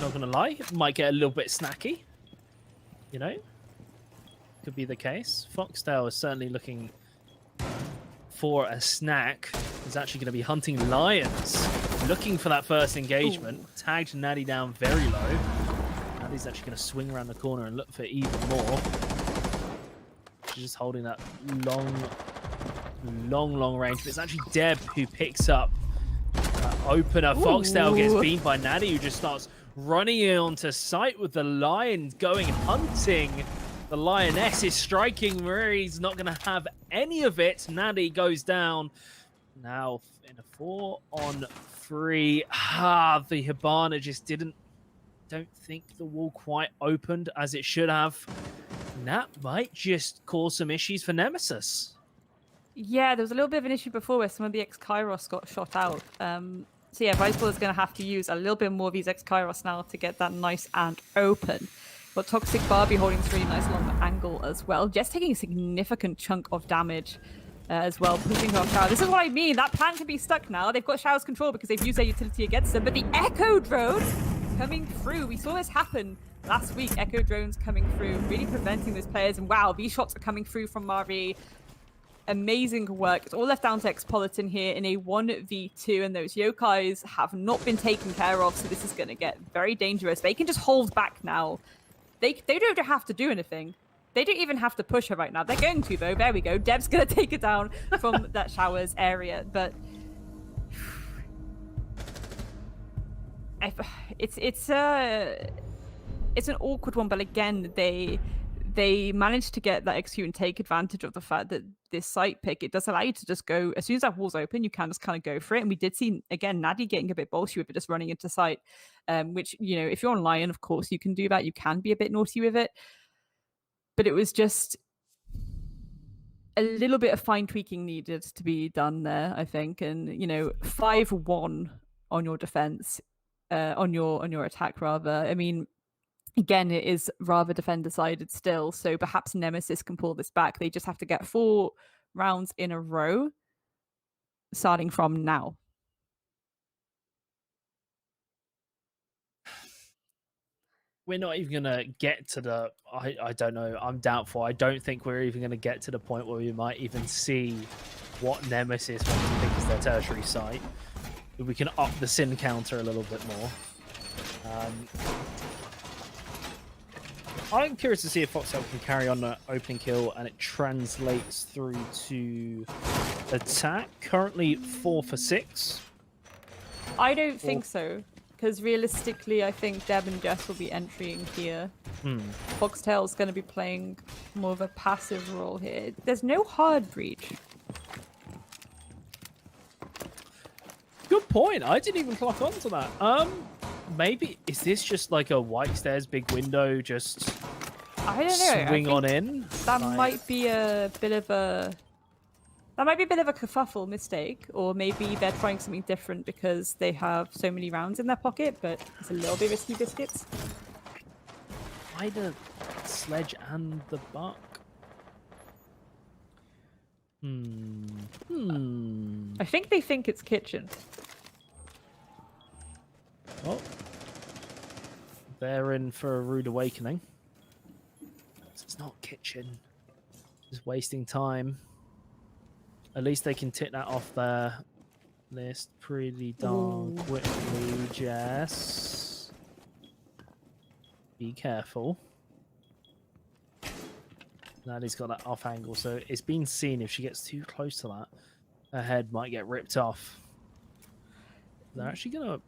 not going to lie, it might get a little bit snacky. You know? Could be the case. Foxtail is certainly looking for a snack. He's actually going to be hunting lions, looking for that first engagement. Ooh. Tagged Natty down very low. Natty's actually going to swing around the corner and look for even more. She's just holding that long range. But it's actually Deb who picks up opener. Foxtail gets beamed by Natty, who just starts running in onto sight with the lion going hunting. The lioness is striking. Marie's not going to have any of it. Natty goes down. Now in a 4-on-3. The Hibana just don't think the wall quite opened as it should have. And that might just cause some issues for Nemesis. Yeah, there was a little bit of an issue before where some of the X-Kairos got shot out. So yeah, Rise Ball is going to have to use a little bit more of these X-Kairos now to get that nice and open. But Toxic Barbie holding this really nice long angle as well. Just taking a significant chunk of damage as well, pushing her off shower. This is what I mean. That plan can be stuck now. They've got Shower's control because they've used their utility against them. But the Echo Drone coming through. We saw this happen last week. Echo Drones coming through, really preventing those players. And wow, these shots are coming through from Marie. Amazing work. It's all left down to Expolitan here in a 1v2, and those yokais have not been taken care of, so this is going to get very dangerous. They can just hold back now. They don't have to do anything. They don't even have to push her right now. They're going to, though. There we go. Deb's going to take it down from that Showers area. But it's an awkward one. But again, they managed to get that execute and take advantage of the fact that this site pick, it does allow you to just go, as soon as that wall's open, you can just kind of go for it. And we did see, again, Nadi getting a bit bolshy with it, just running into site, which, you know, if you're on Lion, of course, you can do that. You can be a bit naughty with it. But it was just a little bit of fine tweaking needed to be done there, I think. And, you know, 5-1 on your defense, on your attack, rather. I mean, again, it is rather defender-sided still, so perhaps Nemesis can pull this back. They just have to get 4 rounds in a row, starting from now. We're not even going to get to the... I don't know. I'm doubtful. I don't think we're even going to get to the point where we might even see what Nemesis wants to pick as their tertiary site. We can up the sin counter a little bit more. I'm curious to see if Foxtail can carry on the opening kill and it translates through to attack. Currently 4 for 6. I don't think so. because realistically, I think Deb and Jess will be entering here. Foxtail's going to be playing more of a passive role here. There's no hard breach. Good point. I didn't even clock onto that. Maybe is this just like a white stairs big window? Just I don't know. Swing on in. That might be a bit of a kerfuffle mistake, or maybe they're trying something different because they have so many rounds in their pocket, but it's a little bit risky biscuits. Why the sledge and the buck? I think they think it's kitchen. Oh. They're in for a rude awakening. It's not kitchen. Just wasting time. At least they can tick that off their list pretty darn quickly, Jess. Be careful. Natalie's got that off angle, so it's been seen if she gets too close to that, her head might get ripped off. They're actually going to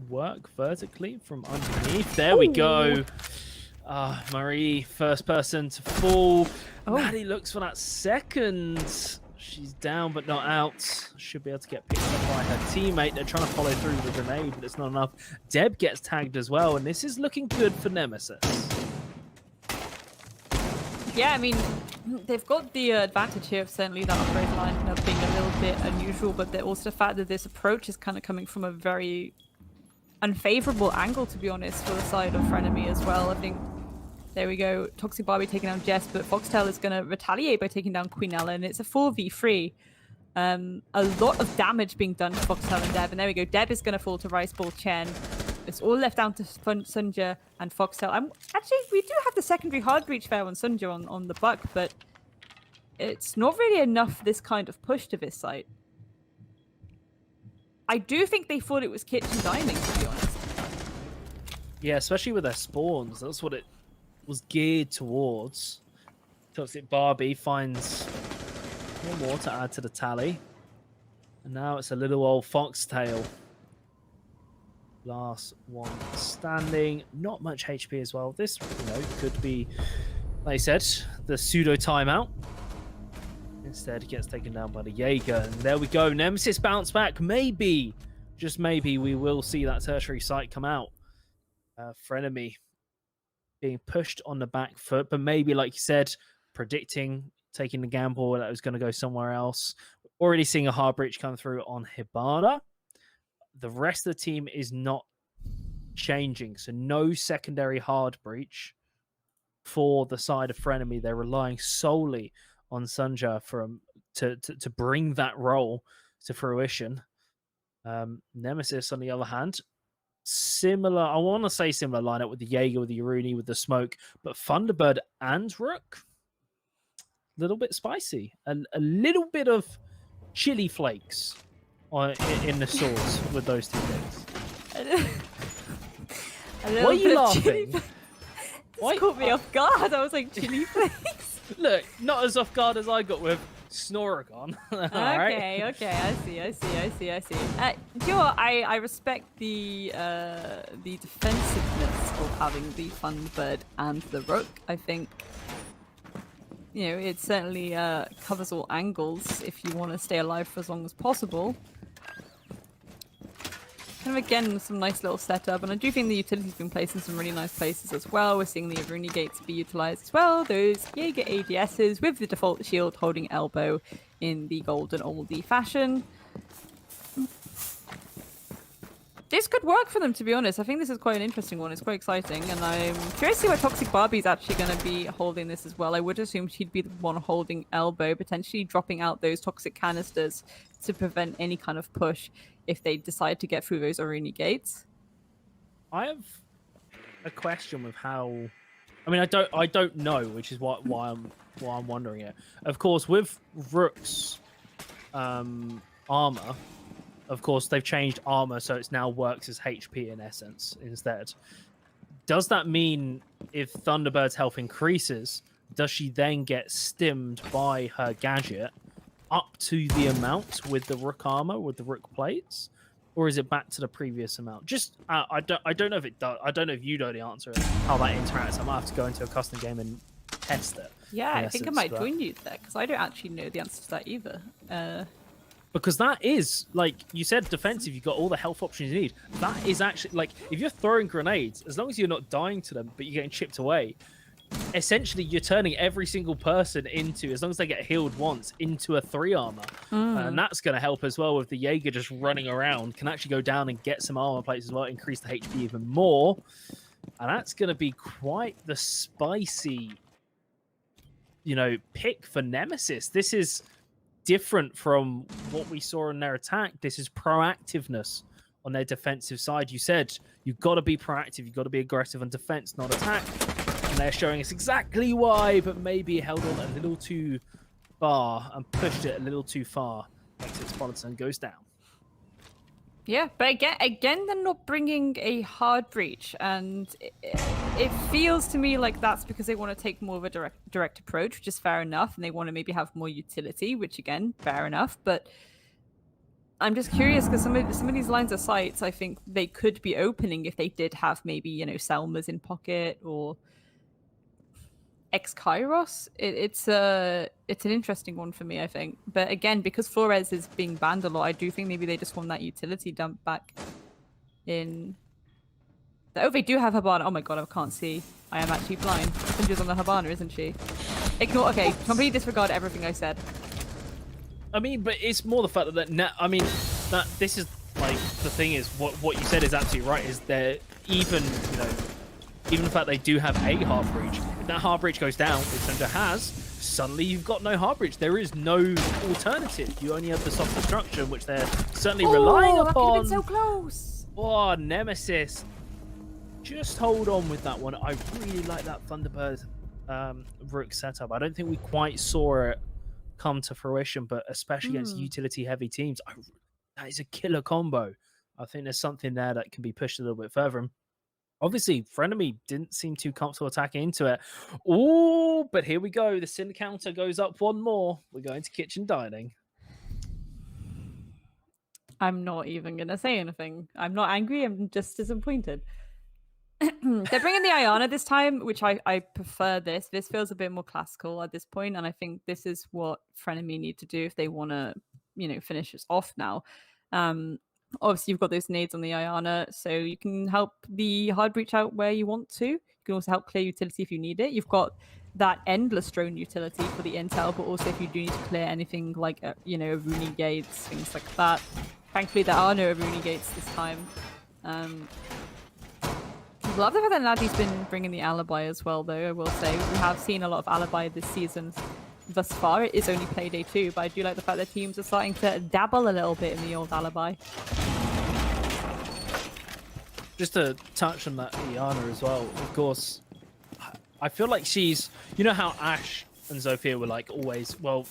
work vertically from underneath. There we go. Marie, first person to fall. Maddie looks for that second. She's down but not out. Should be able to get picked up by her teammate. They're trying to follow through with the grenade, but it's not enough. Deb gets tagged as well, and this is looking good for Nemesis. Yeah, I mean, they've got the advantage here of certainly that upgrade line being a little bit unusual, but also the fact that this approach is kind of coming from a very unfavorable angle, to be honest, for the side of FRENEMY as well. I think, there we go, Toxic Barbie taking down Jess, but Foxtail is going to retaliate by taking down Queenella, and it's a 4v3. A lot of damage being done to Foxtail and Deb, and there we go, Deb is going to fall to Rice Ball Chen. It's all left down to Sunja and Foxtail. Actually, we do have the secondary hard breach there on Sunja on the buck, but it's not really enough this kind of push to this site. I do think they thought it was kitchen dining, to be honest. Yeah, especially with their spawns. That's what it was geared towards. Toxic Barbie finds one more to add to the tally. And now it's a little old Foxtail. Last one standing. Not much HP as well. This, could be, like I said, the pseudo timeout. Instead, he gets taken down by the Jaeger. And there we go. Nemesis bounce back. Maybe, just maybe, we will see that tertiary site come out. FRENEMY being pushed on the back foot. But maybe, like you said, predicting, taking the gamble that it was going to go somewhere else. Already seeing a hard breach come through on Hibana. The rest of the team is not changing. So no secondary hard breach for the side of FRENEMY. They're relying solely on Sunja to bring that role to fruition. Nemesis, on the other hand, similar, I want to say similar lineup with the Jaeger, with the Aruni, with the smoke, but Thunderbird and Rook, a little bit spicy. A little bit of chili flakes in the sauce with those two things. What are you laughing? This caught me off guard. I was like, chili flakes? Look, not as off guard as I got with Snoragon. Okay, I see. Do you know what? I respect the defensiveness of having the Thunderbird and the Rook. I think, it certainly covers all angles if you want to stay alive for as long as possible. Kind of, again, some nice little setup, and I do think the utility's been placed in some really nice places as well. We're seeing the Aruni gates be utilized as well. Those Jaeger ADSs with the default shield holding elbow in the golden oldie fashion. This could work for them, to be honest. I think this is quite an interesting one. It's quite exciting, and I'm curious to see where Toxic Barbie's actually going to be holding this as well. I would assume she'd be the one holding elbow, potentially dropping out those toxic canisters to prevent any kind of push if they decide to get through those Aruni gates. I have a question with how. I mean, I don't know, which is why I'm wondering it. Of course, with Rook's armor. Of course, they've changed armor, so it now works as HP in essence instead. Does that mean if Thunderbird's health increases, does she then get stimmed by her gadget up to the amount with the Rook armor, with the Rook plates? or is it back to the previous amount? Just I don't know if it does. I don't know if you know the answer how that interacts. I might have to go into a custom game and test it. Yeah, I think I might join you there because I don't actually know the answer to that either. Because that is, like you said, defensive. You've got all the health options you need. That is actually, like, if you're throwing grenades, as long as you're not dying to them, but you're getting chipped away, essentially you're turning every single person into, as long as they get healed once, into a 3 armor. And that's going to help as well with the Jaeger just running around. Can actually go down and get some armor plates as well, increase the HP even more. And that's going to be quite the spicy, you know, pick for Nemesis. This is different from what we saw in their attack. This is proactiveness on their defensive side. You said you've got to be proactive, you've got to be aggressive on defense, not attack. And they're showing us exactly why, but maybe held on a little too far and pushed it a little too far. Exit Sponson goes down. Yeah, but again, they're not bringing a hard breach, and it feels to me like that's because they want to take more of a direct approach, which is fair enough, and they want to maybe have more utility, which again, fair enough. But I'm just curious because some of these lines of sights, I think they could be opening if they did have maybe, you know, Selmas in pocket or X-Kairos. It's an interesting one for me, I think. But again, because Flores is being banned a lot, I do think maybe they just want that utility dump back in. Oh, they do have Habana. Oh my god, I can't see. I am actually blind. Cinder's on the Habana, isn't she? Ignore. Okay, completely disregard everything I said. I mean, but it's more the fact that I mean, that this is like the thing is what you said is absolutely right. Is there even, you know, even the fact they do have a hard breach, if that hard breach goes down, which Cinder has, suddenly you've got no hard breach. There is no alternative. You only have the soft destruction, which they're certainly relying upon. Oh, that could have been so close. Oh, Nemesis. Just hold on with that one. I really like that Thunderbird Rook setup. I don't think we quite saw it come to fruition, but especially against utility-heavy teams, that is a killer combo. I think there's something there that can be pushed a little bit further. And obviously, FRENEMY didn't seem too comfortable attacking into it. Oh, but here we go. The Sin counter goes up one more. We're going to kitchen dining. I'm not even going to say anything. I'm not angry. I'm just disappointed. They're bringing the Ayana this time, which I prefer this. This feels a bit more classical at this point, and I think this is what FRENEMY need to do if they want to, you know, finish us off now. Obviously, you've got those nades on the Ayana, so you can help the hard breach out where you want to. You can also help clear utility if you need it. You've got that endless drone utility for the intel, but also if you do need to clear anything like, you know, Rooney gates, things like that. Thankfully, there are no Rooney gates this time. Love the fact that Nadi's been bringing the alibi as well, though, I will say. We have seen a lot of alibi this season thus far. It is only Playday 2, but I do like the fact that teams are starting to dabble a little bit in the old alibi. Just to touch on that Iana as well, of course, I feel like she's... You know how Ash and Zofia were like always, well,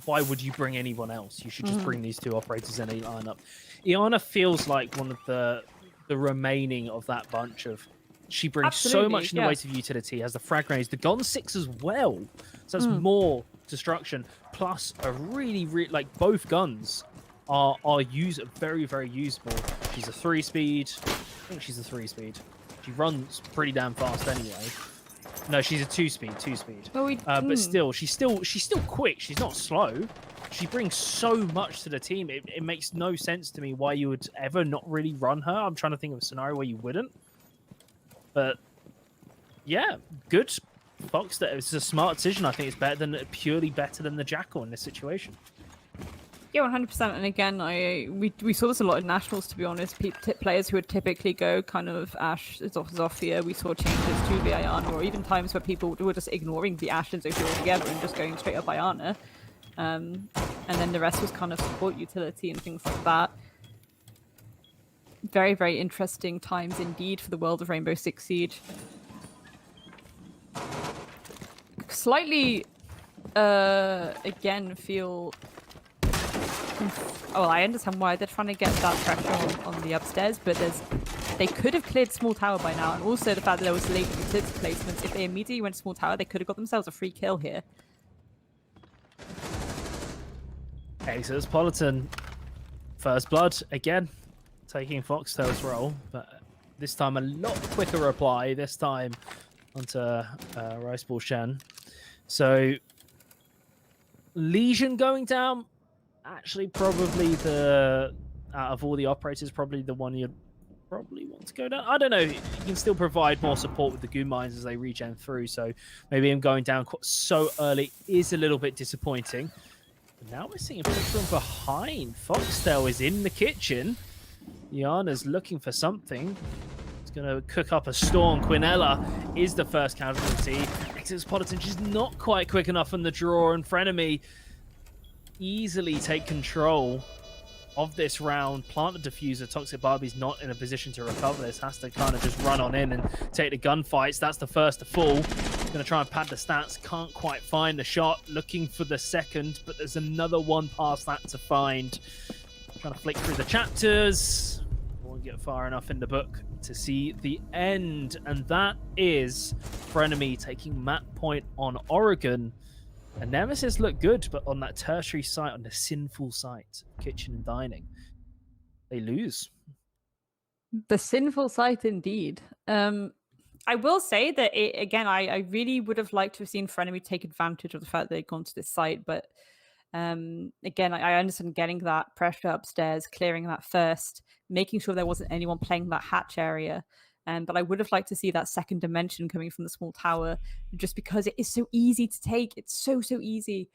why would you bring anyone else? You should just bring these two operators in a lineup. Iana feels like one of the remaining of that bunch of... She brings so much in the way of utility, has the frag grenades, the Gon 6 as well. So that's more destruction, plus a really, like, both guns are very, very usable. She's a 3-speed. I think she's a 3-speed. She runs pretty damn fast anyway. No, she's a 2-speed. But still, she's still quick. She's not slow. She brings so much to the team. It makes no sense to me why you would ever not really run her. I'm trying to think of a scenario where you wouldn't. But yeah, good Fox. That it's a smart decision. I think it's purely better than the Jackal in this situation. Yeah, 100%. And again, we saw this a lot in nationals, to be honest. Players who would typically go kind of Ash, Zofia. We saw changes to the Ayana, or even times where people were just ignoring the Ash and Zofia altogether and just going straight up Ayana. And then the rest was kind of support utility and things like that. Very, very interesting times indeed for the world of Rainbow Six Siege. Slightly, again, feel... Oh, I understand why they're trying to get that pressure on the upstairs, but they could have cleared small tower by now, and also the fact that there was late utility placements. If they immediately went to small tower, they could have got themselves a free kill here. Exodus Politan, first blood again. taking Foxtail's role, but this time a lot quicker reply. This time onto Rice Ball Shen. So Legion going down, actually probably out of all the operators, probably the one you'd probably want to go down. I don't know. You can still provide more support with the Goon Mines as they regen through, so maybe him going down so early is a little bit disappointing. But now we're seeing a push from behind. Foxtail is in the kitchen. Yana's looking for something. He's going to cook up a storm. Quinella is the first casualty. Exopolitan just not quite quick enough on the draw, and FRENEMY easily take control of this round. Plant the diffuser. Toxic Barbie's not in a position to recover this. Has to kind of just run on in and take the gunfights. That's the first to fall. Going to try and pad the stats. Can't quite find the shot. Looking for the second, but there's another one past that to find. Trying to flick through the chapters. Won't get far enough in the book to see the end. And that is FRENEMY taking map point on Oregon. And Nemesis look good, but on that tertiary site, on the sinful site, kitchen and dining, they lose. The sinful site indeed. I will say that, again, I really would have liked to have seen FRENEMY take advantage of the fact that they'd gone to this site, but again, I understand getting that pressure upstairs, clearing that first, making sure there wasn't anyone playing that hatch area. But I would have liked to see that second dimension coming from the small tower, just because it is so easy to take. It's so easy.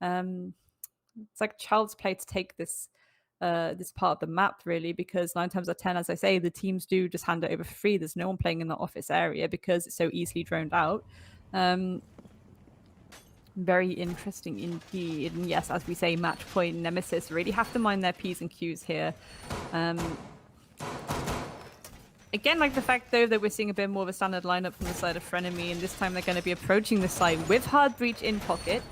It's like child's play to take this this part of the map, really, because 9 times out of 10, as I say, the teams do just hand it over for free. There's no one playing in the office area because it's so easily droned out. Very interesting indeed. And yes, as we say, match point Nemesis really have to mind their P's and Q's here. Again, like the fact, though, that we're seeing a bit more of a standard lineup from the side of FRENEMY, and this time they're going to be approaching the side with Hard Breach in pocket.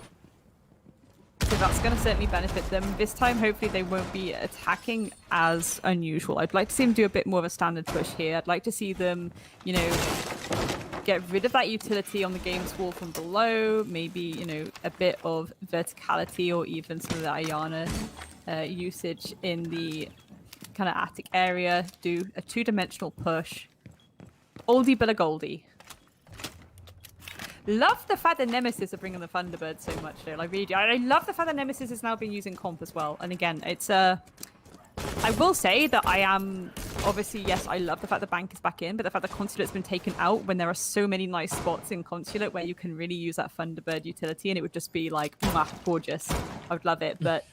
So that's going to certainly benefit them. This time, hopefully, they won't be attacking as unusual. I'd like to see them do a bit more of a standard push here. I'd like to see them, you know, get rid of that utility on the game's wall from below. Maybe, you know, a bit of verticality or even some of the Ayana usage in the kind of attic area. Do a 2-dimensional push. Oldie but a goldie. Love the fact that Nemesis are bringing the Thunderbird so much, though. Like, really, I love the fact that Nemesis is now being used in comp as well. And again, it's I will say that I am obviously, yes, I love the fact the bank is back in, but the fact that Consulate's been taken out when there are so many nice spots in Consulate where you can really use that Thunderbird utility, and it would just be like, gorgeous. I would love it, but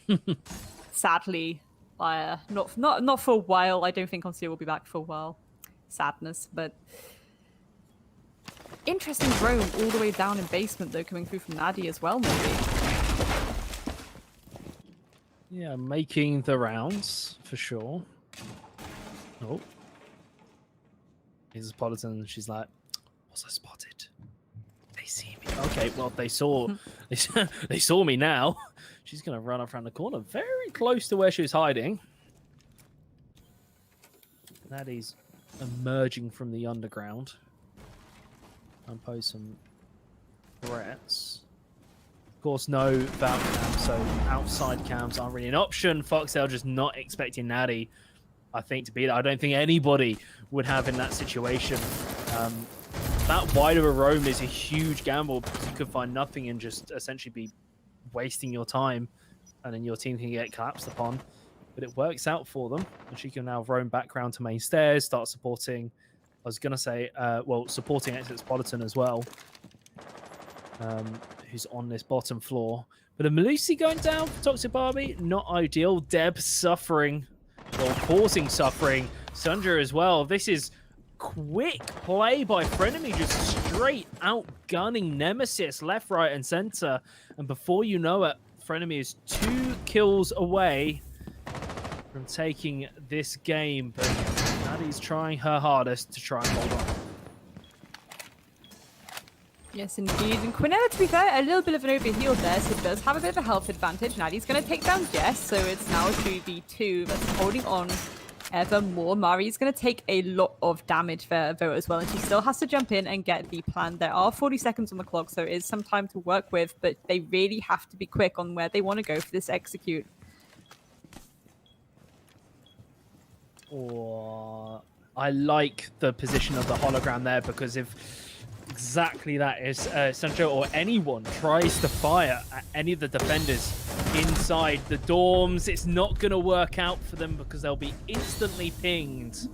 sadly, not for a while. I don't think Consulate will be back for a while. Sadness, but. Interesting drone all the way down in basement, though, coming through from Nadi as well, maybe. Yeah, making the rounds, for sure. Oh. Here's Politan, she's like, was I spotted? They see me. Okay, well, they saw me now. She's going to run up around the corner, very close to where she was hiding. Nadi's emerging from the underground. And pose some threats. Of course, no Valve cams, so outside cams aren't really an option. Foxtail just not expecting Nadi, I think, to be there. I don't think anybody would have in that situation. That wide of a roam is a huge gamble because you could find nothing and just essentially be wasting your time, and then your team can get collapsed upon. But it works out for them, and she can now roam back round to main stairs, start supporting. I was going to say, well, supporting Exopolitan as well, who's on this bottom floor. But a Melusi going down for Toxic Barbie, not ideal. Deb suffering, or causing suffering. Sundra as well. This is quick play by FRENEMY, just straight outgunning Nemesis left, right, and center. And before you know it, FRENEMY is 2 kills away from taking this game. But Nadi's trying her hardest to try and hold on. Yes, indeed. And Quinella, to be fair, a little bit of an overheal there, so it does have a bit of a health advantage. Nadi's going to take down Jess, so it's now a 2v2 that's holding on ever more. Mari's going to take a lot of damage there, though, as well, and she still has to jump in and get the plan. There are 40 seconds on the clock, so it is some time to work with, but they really have to be quick on where they want to go for this execute. Or I like the position of the hologram there, because if exactly that is Sancho or anyone tries to fire at any of the defenders inside the dorms, it's not going to work out for them because they'll be instantly pinged.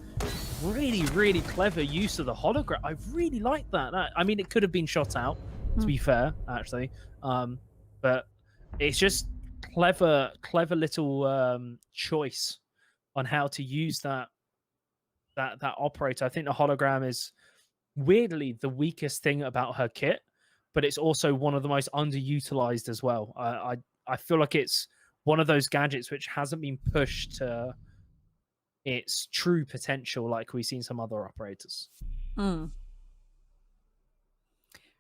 Really, really clever use of the hologram. I really like that. I mean, it could have been shot out, to be fair, actually. But it's just clever little choice on how to use that operator. I think the hologram is weirdly the weakest thing about her kit, but it's also one of the most underutilized as well. I feel like it's one of those gadgets which hasn't been pushed to its true potential like we've seen some other operators.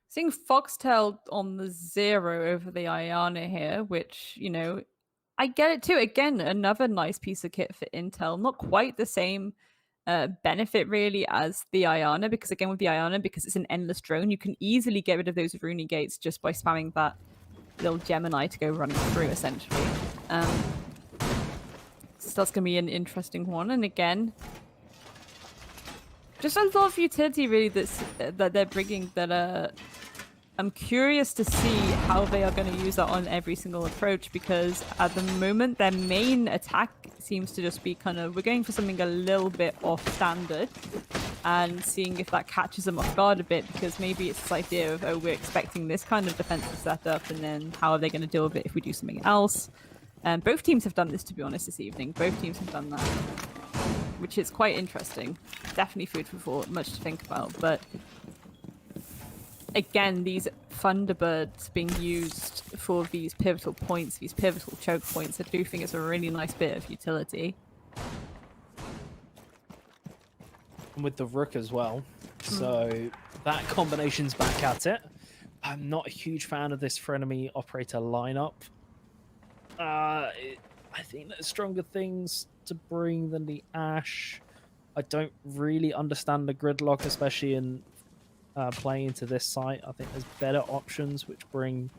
Seeing Foxtail on the 0 over the Ayana here, which, you know, I get it too. Again, another nice piece of kit for Intel. Not quite the same benefit really as the Ayana, because again with the Ayana, because it's an endless drone, you can easily get rid of those Rooney gates just by spamming that little Gemini to go running through, essentially. So that's going to be an interesting one. And again, just a lot of utility really that they're bringing that I'm curious to see how they are going to use that on every single approach, because at the moment their main attack seems to just be kind of, we're going for something a little bit off standard and seeing if that catches them off guard a bit, because maybe it's this idea of, oh, we're expecting this kind of defensive setup, and then how are they going to deal with it if we do something else? And both teams have done this, to be honest, this evening. Both teams have done that, which is quite interesting. Definitely food for thought, much to think about. But again, these Thunderbirds being used for these pivotal points, these pivotal choke points, I do think it's a really nice bit of utility. And with the Rook as well. So that combination's back at it. I'm not a huge fan of this Frenemy operator lineup. I think there's stronger things to bring than the Ashe. I don't really understand the gridlock, especially in playing into this site. I think there's better options which bring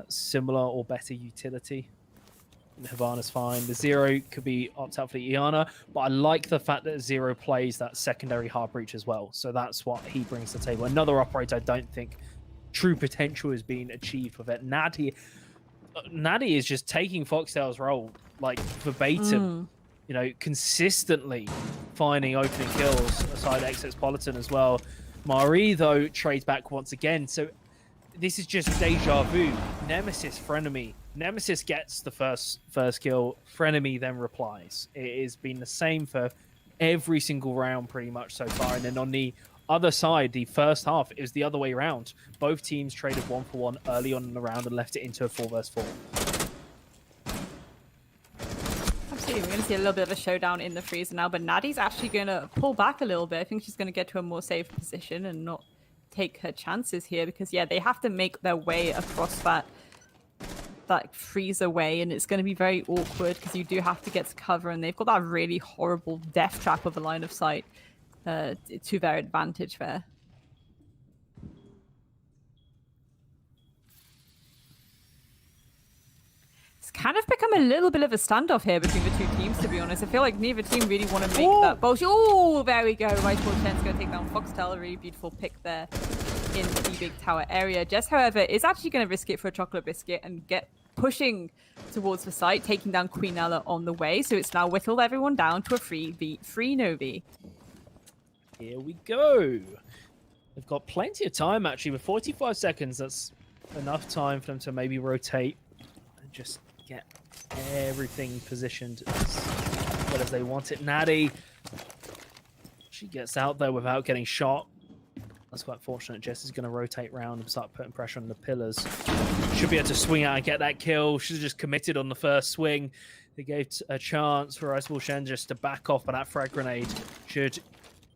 similar or better utility. Havana's fine. The 0 could be opt out for the Iana, but I like the fact that 0 plays that secondary hard breach as well. So that's what he brings to the table. Another operator I don't think true potential is being achieved with it. Natty is just taking Foxtail's role like verbatim. You know, consistently finding opening kills aside Exopolitan as well. Marie, though, trades back once again. So this is just deja vu. Nemesis, Frenemy. Nemesis gets the first kill. Frenemy then replies. It has been the same for every single round pretty much so far. And then on the other side, the first half, it was the other way around. Both teams traded 1-for-1 early on in the round and left it into a 4-versus-4. Absolutely, we're going to see a little bit of a showdown in the freezer now, but Nadi's actually going to pull back a little bit. I think she's going to get to a more safe position and not take her chances here, because yeah, they have to make their way across that freezer way, and it's going to be very awkward because you do have to get to cover, and they've got that really horrible death trap of a line of sight to their advantage there. It's kind of become a little bit of a standoff here between the two teams, to be honest. I feel like neither team really want to make that bullshit. Oh, there we go. Right, 410's going to take down Foxtail. A really beautiful pick there in the big tower area. Jess, however, is actually going to risk it for a chocolate biscuit and get pushing towards the site, taking down Queen Ella on the way. So it's now whittled everyone down to a 3v3 Novi. Here we go. They've got plenty of time, actually. With 45 seconds, that's enough time for them to maybe rotate and just get everything positioned as well as they want it. Natty, she gets out there without getting shot. That's quite fortunate. Jess is going to rotate around and start putting pressure on the pillars. Should be able to swing out and get that kill. Should have just committed on the first swing. They gave a chance for Iceball Shen just to back off, but that frag grenade should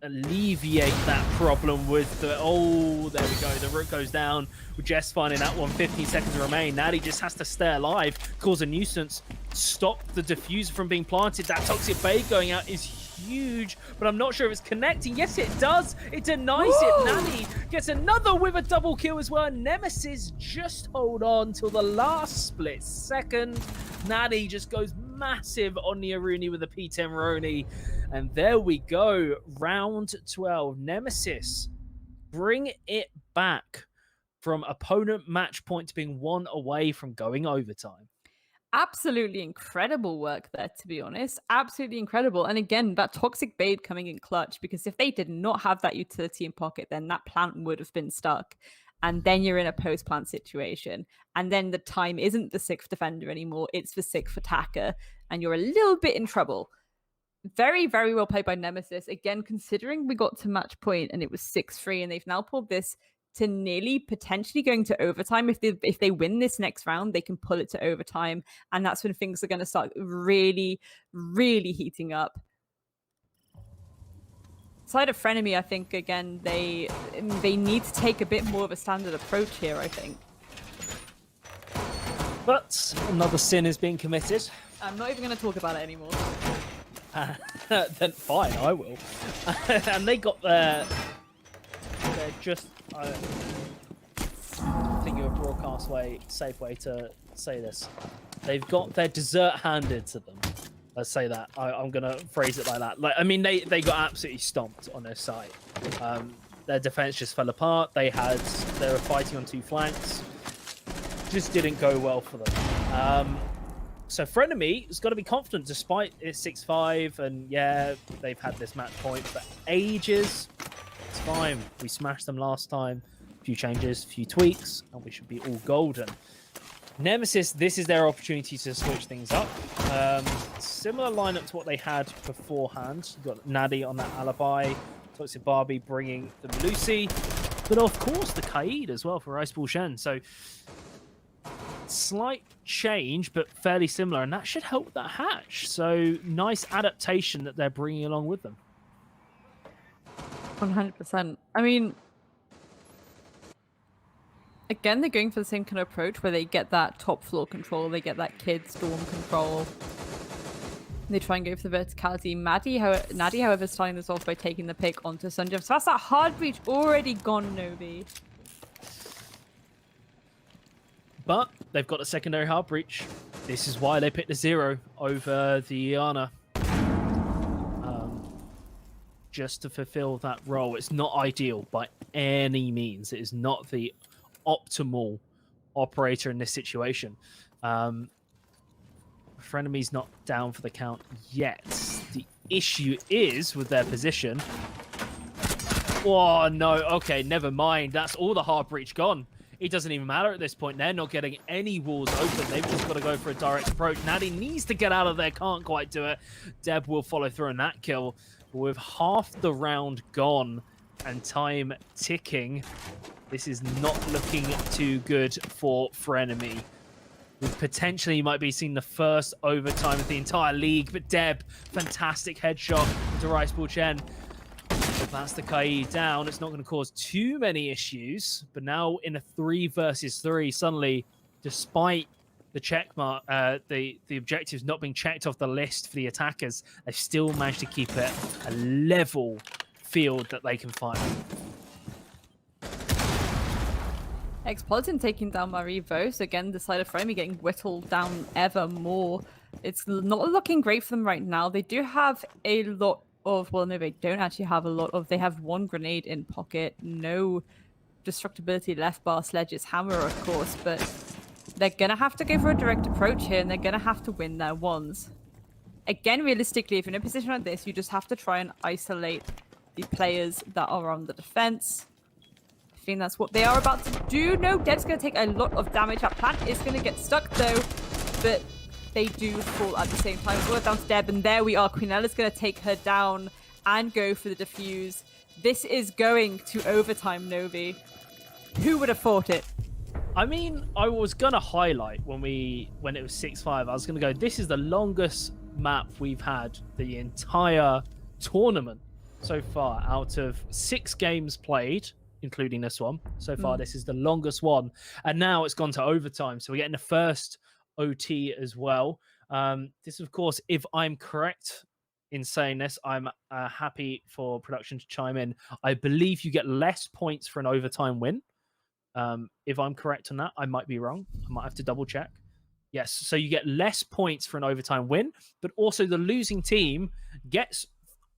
alleviate that problem with the... Oh, there we go. The Rook goes down with Jess finding that one. 15 seconds remain. Natty just has to stay alive, cause a nuisance, stop the diffuser from being planted. That Toxic Bait going out is huge, but I'm not sure if it's connecting. Yes, it does. It denies it. Natty gets another with a double kill as well. Nemesis just hold on till the last split second. Natty just goes massive on the Aruni with a P10 Roni. And there we go. Round 12. Nemesis bring it back from opponent match point to being 1 away from going overtime. Absolutely incredible work there, to be honest. Absolutely incredible. And again, that Toxic Babe coming in clutch, because if they did not have that utility in pocket, then that plant would have been stuck. And then you're in a post-plant situation. And then the time isn't the 6th defender anymore, it's the 6th attacker. And you're a little bit in trouble. Very, very well played by Nemesis. Again, considering we got to match point and it was 6-3, and they've now pulled this to nearly potentially going to overtime. If they win this next round, they can pull it to overtime, and that's when things are going to start really, really heating up. Side of FRENEMY, I think, again, they need to take a bit more of a standard approach here, I think. But another sin is being committed. I'm not even going to talk about it anymore. Then fine, I will. And they got their just think of a broadcast safe way to say this. They've got their dessert handed to them. Let's say that. I'm gonna phrase it like that. Like, I mean, they got absolutely stomped on their side. Their defense just fell apart. They were fighting on 2 flanks. Just didn't go well for them. So FRENEMY has got to be confident despite it's 6-5, and yeah, they've had this match point for ages. It's fine. We smashed them last time. A few changes, a few tweaks, and we should be all golden. Nemesis, this is their opportunity to switch things up. Similar lineup to what they had beforehand. You've got Nadi on that alibi. Toxic Barbie bringing the Lucy. But of course, the Kaid as well for Iceball Shen. So slight change, but fairly similar. And that should help that hatch. So nice adaptation that they're bringing along with them. 100%. I mean, again, they're going for the same kind of approach where they get that top floor control, they get that kid storm control. They try and go for the verticality. Nadi, however, starting this off by taking the pick onto Sunjum. So that's that hard breach already gone, Novi. But they've got a secondary hard breach. This is why they picked the 0 over the Iana. Just to fulfill that role. It's not ideal by any means. It is not the optimal operator in this situation. FRENEMY's not down for the count yet. The issue is with their position. Oh, no. Okay, never mind. That's all the hard breach gone. It doesn't even matter at this point. They're not getting any walls open. They've just got to go for a direct approach. Nadi needs to get out of there. Can't quite do it. Deb will follow through on that kill. But with half the round gone and time ticking, this is not looking too good for FRENEMY. We potentially might be seeing the first overtime of the entire league. But Deb, fantastic headshot to Iceball Chen. That's the Kaid down. It's not going to cause too many issues. But now in a 3 versus 3, suddenly, despite the check mark, the objectives not being checked off the list for the attackers, they've still managed to keep it a level field that they can fight. Expolitan taking down Marivo. So again, the side of FRENEMY getting whittled down ever more. It's not looking great for them right now. They do have a lot of, well, no, they don't actually have a lot of, they have 1 grenade in pocket, no destructibility left bar Sledge's hammer, of course, but they're gonna have to go for a direct approach here, and they're gonna have to win their ones. Again, realistically, if you're in a position like this, you just have to try and isolate the players that are on the defense. I think that's what they are about to do. No, Deb's gonna take a lot of damage. That plant is gonna get stuck though, but they do fall at the same time. We're down to Deb, and there we are. Queenella's going to take her down and go for the defuse. This is going to overtime, Novi. Who would have thought it? I mean, I was going to highlight when it was 6-5, I was going to go, this is the longest map we've had the entire tournament so far. Out of 6 games played, including this one, so far this is the longest one. And now it's gone to overtime, so we're getting the first OT as well. This, of course, if I'm correct in saying this, I'm happy for production to chime in. I believe you get less points for an overtime win. If I'm correct on that, I might be wrong. I might have to double check. Yes, so you get less points for an overtime win, but also the losing team gets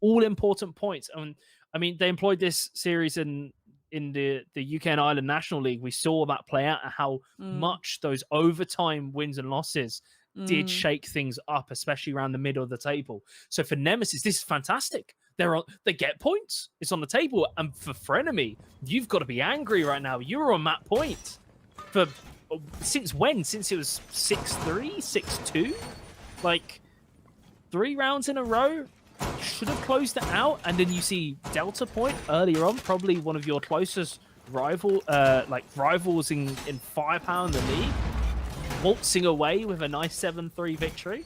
all important points. And I mean, they employed this series in the UK and Ireland National League. We saw that play out and how Mm, much those overtime wins and losses did mm. shake things up, especially around the middle of the table. So for Nemesis, this is fantastic. They get points. It's on the table. And for Frenemy, you've got to be angry right now. You're on that point for since when? Since it was 6-3, 6-2? Like 3 rounds in a row? Should have closed it out. And then you see Delta Point earlier on, probably one of your closest rivals in firepower in the league, waltzing away with a nice 7-3 victory.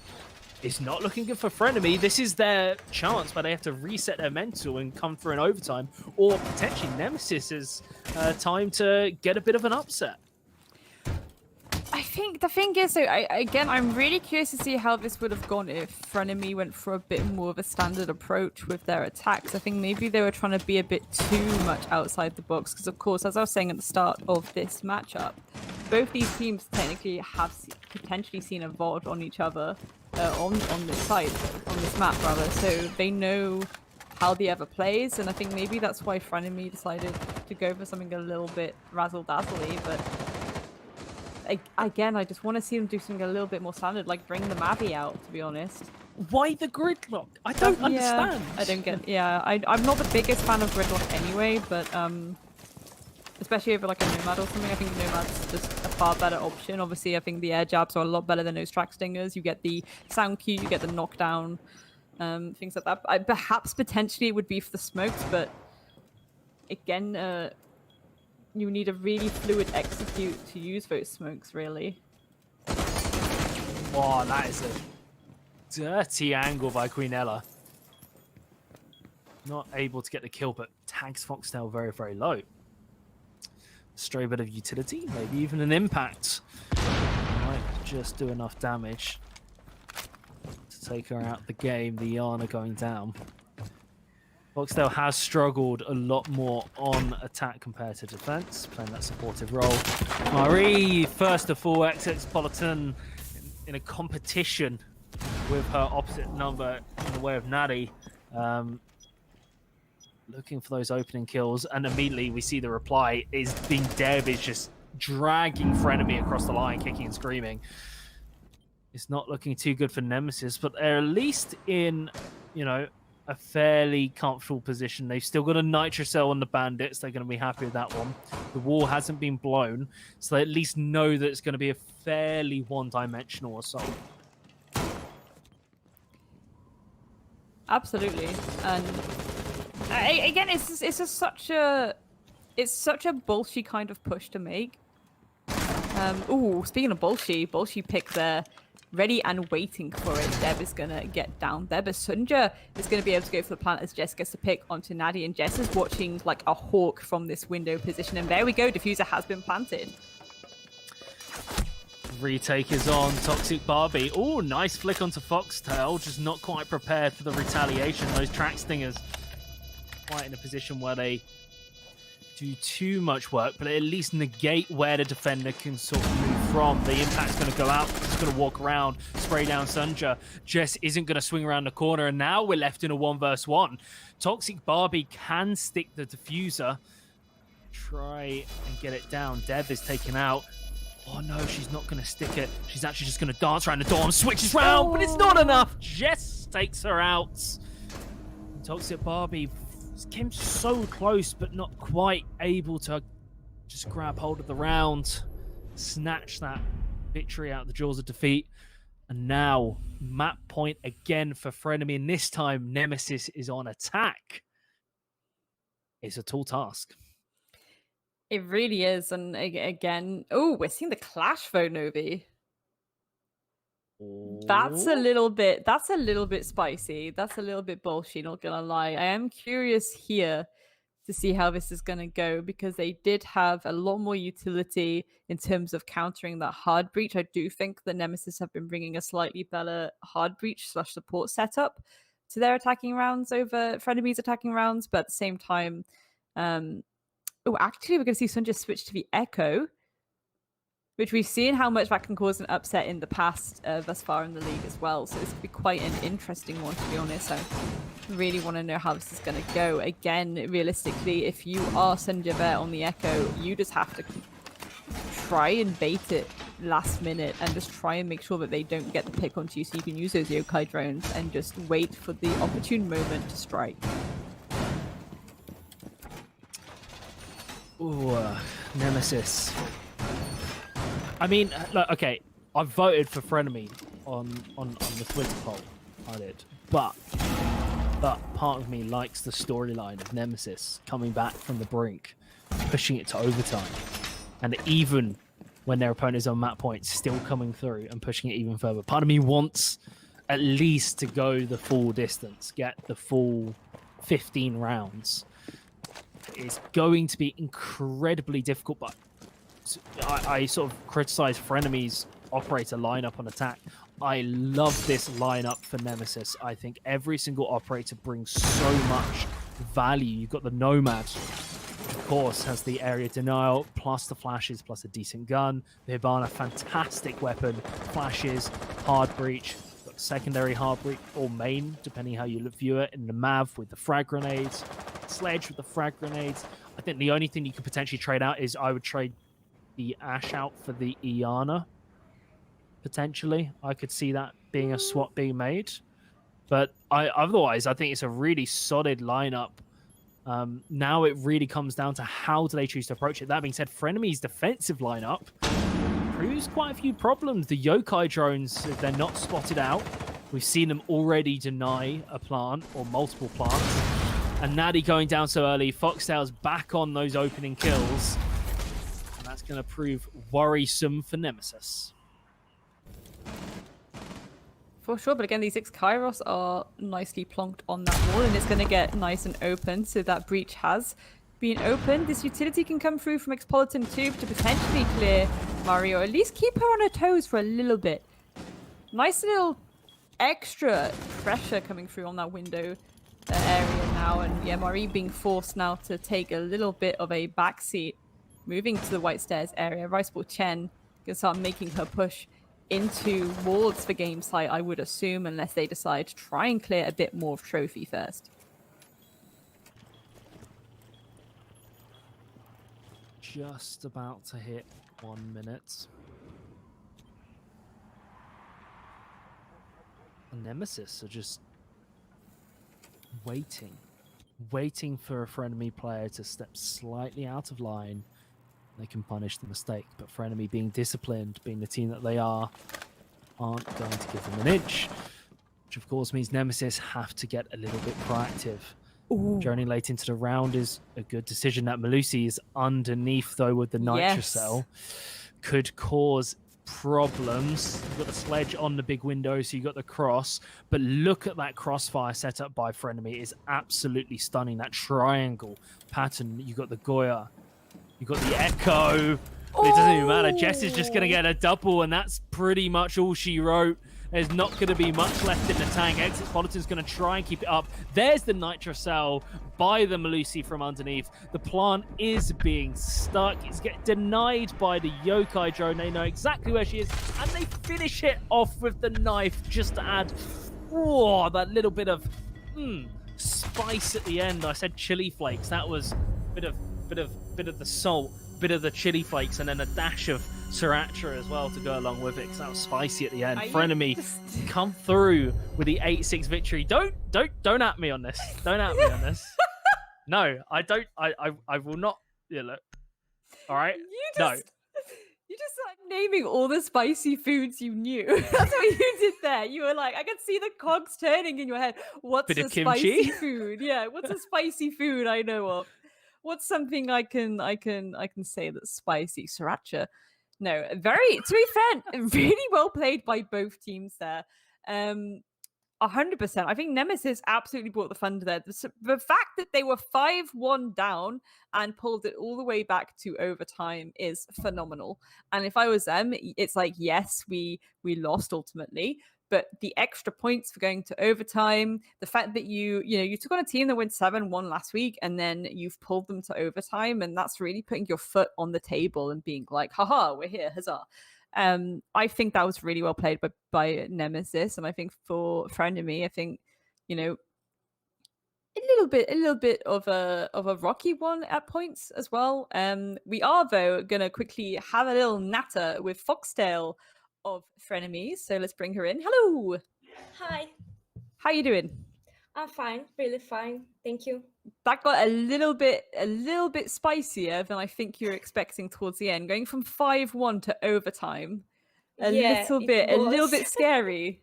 It's not looking good for Frenemy. This is their chance, but they have to reset their mental and come through an overtime, or potentially Nemesis is time to get a bit of an upset. I think the thing is, so I'm really curious to see how this would have gone if Frenemy went for a bit more of a standard approach with their attacks. I think maybe they were trying to be a bit too much outside the box because, of course, as I was saying at the start of this matchup, both these teams technically have potentially seen a VOD on each other on this site, on this map rather, so they know how the other plays, and I think maybe that's why Frenemy decided to go for something a little bit razzle-dazzle-y, but again, I just want to see them do something a little bit more standard, like bring the Mavi out, to be honest. Why the gridlock? I don't understand. I don't get. Yeah, I'm not the biggest fan of gridlock anyway, but especially over like a Nomad or something, I think Nomad's just a far better option. Obviously, I think the air jabs are a lot better than those track stingers. You get the sound cue, you get the knockdown, things like that. Perhaps potentially it would be for the smokes, but again, you need a really fluid execute to use those smokes, really. Oh, that is a dirty angle by Queenella. Not able to get the kill, but tags Foxtail very, very low. Stray bit of utility, maybe even an impact. Might just do enough damage to take her out the game. The Yana going down. Foxtail has struggled a lot more on attack compared to defense, playing that supportive role. Marie, first of all, Exopolitan in a competition with her opposite number in the way of Natty. Looking for those opening kills, and immediately we see the reply is being Dev is just dragging Frenemy across the line, kicking and screaming. It's not looking too good for Nemesis, but they're at least in, a fairly comfortable position. They've still got a Nitro Cell on the Bandits. They're going to be happy with that one. The wall hasn't been blown, so they at least know that it's going to be a fairly one-dimensional assault. Absolutely, and again, it's just such a Bolshy kind of push to make. Ooh, speaking of Bolshy pick there. Ready and waiting for it. Deb is going to get down there, but Sunja is going to be able to go for the plant as Jess gets to pick onto Natty, and Jess is watching like a hawk from this window position, and there we go, diffuser has been planted. Retake is on Toxic Barbie. Oh, nice flick onto Foxtail, just not quite prepared for the retaliation. Those track stingers quite in a position where they do too much work, but at least negate where the defender can sort of move from. The impact's going to go out, it's going to walk around, spray down Sunja. Jess isn't going to swing around the corner, and now we're left in a 1v1. Toxic Barbie can stick the diffuser, try and get it down. Dev is taken out. Oh no, she's not going to stick it. She's actually just going to dance around the dorm, switches round, but it's not enough. Jess takes her out. Toxic Barbie came so close, but not quite able to just grab hold of the round, snatch that victory out of the jaws of defeat. And now, map point again for Frenemy, and this time Nemesis is on attack. It's a tall task. It really is, and again, oh, we're seeing the clash though, Novi. That's a little bit spicy. That's a little bit bullshit, not gonna lie. I am curious here to see how this is gonna go, because they did have a lot more utility in terms of countering that hard breach. I do think the Nemesis have been bringing a slightly better hard breach / support setup to their attacking rounds over Frenemy's attacking rounds, but at the same time, oh, actually, we're gonna see Sun just switch to the Echo. which we've seen how much that can cause an upset in the past thus far in the league as well. So this could be quite an interesting one, to be honest. I really want to know how this is going to go. Again, realistically, if you are Senjavet on the Echo, you just have to try and bait it last minute and just try and make sure that they don't get the pick onto you, so you can use those yokai drones and just wait for the opportune moment to strike. Ooh, Nemesis. I mean, look, okay, I voted for Frenemy on the Twitter poll. I did, but part of me likes the storyline of Nemesis coming back from the brink, pushing it to overtime, and even when their opponent is on map point, still coming through and pushing it even further. Part of me wants at least to go the full distance, get the full 15 rounds. It's going to be incredibly difficult, but I sort of criticize Frenemy's operator lineup on attack. I love this lineup for Nemesis. I think every single operator brings so much value. You've got the Nomad, which of course has the area denial, plus the flashes, plus a decent gun. The Hibana, fantastic weapon. Flashes, hard breach, got secondary hard breach, or main, depending how you view it. And the Mav with the frag grenades, Sledge with the frag grenades. I think the only thing you could potentially trade out is I would trade the Ash out for the Iana. Potentially, I could see that being a swap being made. But otherwise, I think it's a really solid lineup. Now it really comes down to how do they choose to approach it. That being said, Frenemy's defensive lineup proves quite a few problems. The yokai drones, if they're not spotted out, we've seen them already deny a plant or multiple plants. And Natty going down so early. Foxtail's back on those opening kills. And that's going to prove worrisome for Nemesis. For sure, but again, these 6 Kairos are nicely plonked on that wall, and it's going to get nice and open, so that breach has been opened. This utility can come through from Expolitan too to potentially clear Mario, or at least keep her on her toes for a little bit. Nice little extra pressure coming through on that window area now, and yeah, Marie being forced now to take a little bit of a backseat, moving to the White Stairs area. Riceball Chen can start making her push into wards for game site, I would assume, unless they decide to try and clear a bit more of trophy first. Just about to hit 1 minute. And Nemesis are just waiting for a Frenemy player to step slightly out of line. They can punish the mistake, but Frenemy, being disciplined, being the team that they are, aren't going to give them an inch, which of course means Nemesis have to get a little bit proactive. Journeying late into the round is a good decision. That Melusi is underneath, though, with the Nitrocell. Could cause problems. You've got the Sledge on the big window, so you got the cross, but look at that crossfire set up by Frenemy. It is absolutely stunning. That triangle pattern. You got the Goya, you got the Echo, but it doesn't even matter. Jess is just going to get a double, and that's pretty much all she wrote. There's not going to be much left in the tank. Expolitan's going to try and keep it up. There's the Nitrocell by the Melusi from underneath. The plant is being stuck. It's getting denied by the yokai drone. They know exactly where she is, and they finish it off with the knife just to add that little bit of spice at the end. I said chili flakes. That was bit of the salt, bit of the chili flakes, and then a dash of sriracha as well to go along with it, because that was spicy at the end. Frenemy come through with the 8-6 victory. Don't at me on this. Don't at me on this. No, I don't. I will not. Yeah, look. All right. You just like naming all the spicy foods you knew. That's what you did there. You were like, I could see the cogs turning in your head. What's a spicy food? Yeah, what's a spicy food I know of? What's something I can say that's spicy? Sriracha. No, to be fair, really well played by both teams there. 100%. I think Nemesis absolutely brought the fun to there. The fact that they were 5-1 down and pulled it all the way back to overtime is phenomenal. And if I was them, it's like, yes, we lost ultimately, but the extra points for going to overtime, the fact that you took on a team that went 7-1 last week and then you've pulled them to overtime, and that's really putting your foot on the table and being like, haha, we're here, huzzah. I think that was really well played by Nemesis, and I think for FRENEMY, I think, you know, a little bit of a rocky one at points as well. We are though gonna quickly have a little natter with Foxtail of Frenemies, so let's bring her in. Hello, Hi, how you doing? I'm fine, really fine. Thank you. That got a little bit spicier than I think you were expecting towards the end, going from 5-1 to overtime. A Yeah, it little was. bit scary.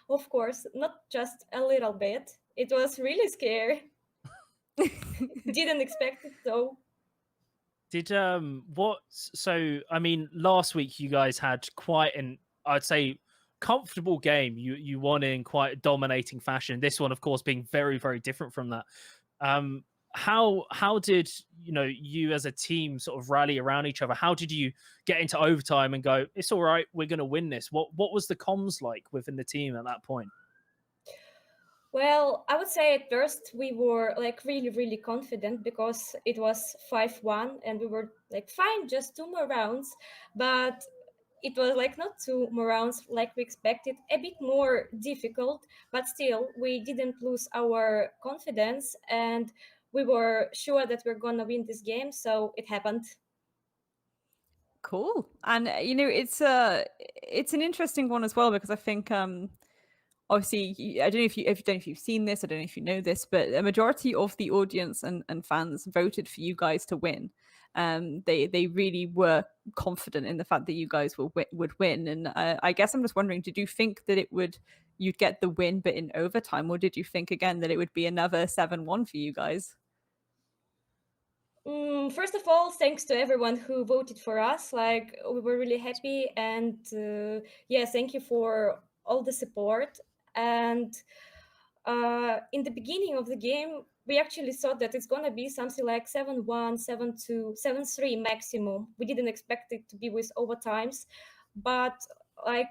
Of course, not just a little bit. It was really scary. Didn't expect it though. Did so I mean, last week you guys had quite an, I'd say, comfortable game. You won in quite a dominating fashion. This one, of course, being very, very different from that. How did you as a team sort of rally around each other? How did you get into overtime and go, it's all right, we're gonna win this? What was the comms like within the team at that point? Well, I would say at first we were like really, really confident because it was 5-1 and we were like, fine, just 2 more rounds. But it was like not 2 more rounds like we expected, a bit more difficult, but still we didn't lose our confidence and we were sure that we're gonna win this game, so it happened. Cool. And it's an interesting one as well, because I think obviously, I don't know if you've seen this, I don't know if you know this, but a majority of the audience and fans voted for you guys to win. They really were confident in the fact that you guys would win, and I guess I'm just wondering, did you think that you'd get the win but in overtime, or did you think again that it would be another 7-1 for you guys? First of all, thanks to everyone who voted for us. Like, we were really happy, and yeah, thank you for all the support. And in the beginning of the game, we actually thought that it's gonna be something like 7-1, 7-2, 7-3 maximum. We didn't expect it to be with overtimes, but like,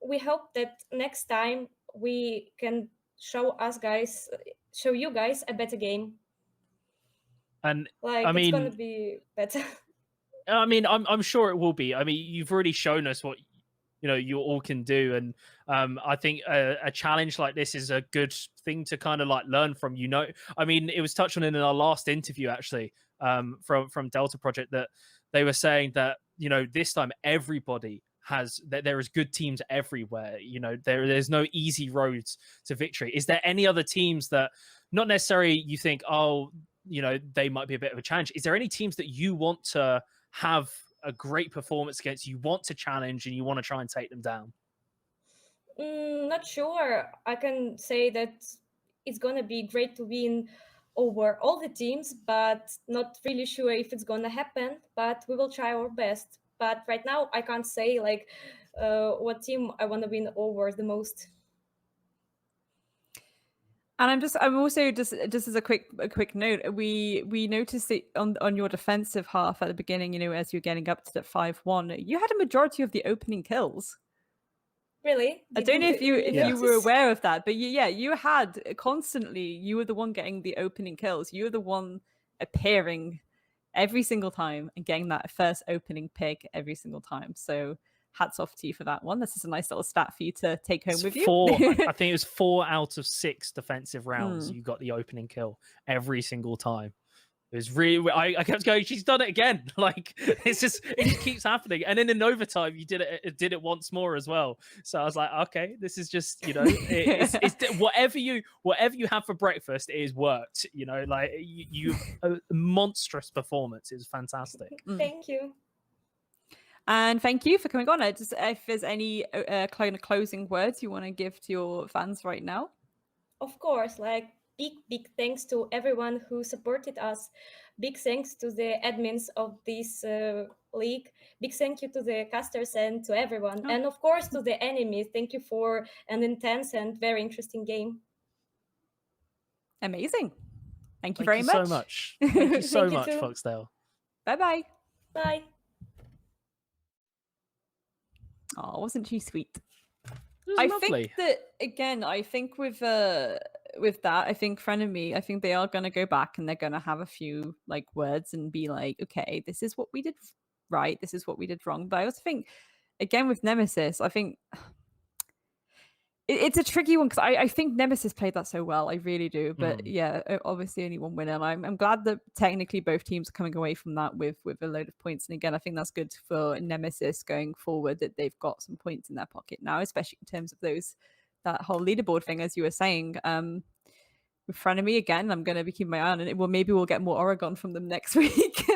we hope that next time we can show you guys a better game. And Like, I it's gonna mean, be better. I'm sure it will be. I mean, you've already shown us what you all can do, and I think a challenge like this is a good thing to kind of like learn from. I mean, it was touched on in our last interview actually, from Delta Project, that they were saying that this time everybody has that there is good teams everywhere. There's no easy roads to victory. Is there any other teams that not necessarily you think, oh, they might be a bit of a challenge? Is there any teams that you want to have a great performance against, you want to challenge and you want to try and take them down? Not sure. I can say that it's gonna be great to win over all the teams, but not really sure if it's gonna happen. But we will try our best. But right now, I can't say like what team I want to win over the most. And I'm also just as a quick note, we noticed it on your defensive half at the beginning, as you're getting up to the 5-1, you had a majority of the opening kills. Really? I don't know if Really you were notice? aware of that, but you had constantly, you were the one getting the opening kills. You were the one appearing every single time and getting that first opening pick every single time. So hats off to you for that one. This is a nice little stat for you to take home with you. I think it was 4 out of 6 defensive rounds you got the opening kill every single time. It was really, I kept going, she's done it again. Like, it just keeps happening. And then in overtime, you did it once more as well. So I was like, okay, this is just, it's whatever you have for breakfast, it is worked. Like you a monstrous performance. It was fantastic. Thank you. And thank you for coming on. Just if there's any kind of closing words you want to give to your fans right now. Of course, like, big thanks to everyone who supported us. Big thanks to the admins of this league. Big thank you to the casters and to everyone. And of course to the enemies. Thank you for an intense and very interesting game. Amazing. Thank you very much. So much. Thank you so much, too. Foxtail. Bye-bye. Bye. Oh, wasn't she sweet? It was I lovely. think that again, I think with that, I think Frenemy, I think they are gonna go back and they're gonna have a few like words and be like, okay, this is what we did right, this is what we did wrong. But I also think again with Nemesis, I think it's a tricky one because I think Nemesis played that so well. I really do. But yeah, obviously only one winner. And I'm glad that technically both teams are coming away from that with a load of points. And again, I think that's good for Nemesis going forward that they've got some points in their pocket now, especially in terms of that whole leaderboard thing, as you were saying. With Frenemy again, I'm going to be keeping my eye on it. Well, maybe we'll get more Oregon from them next week.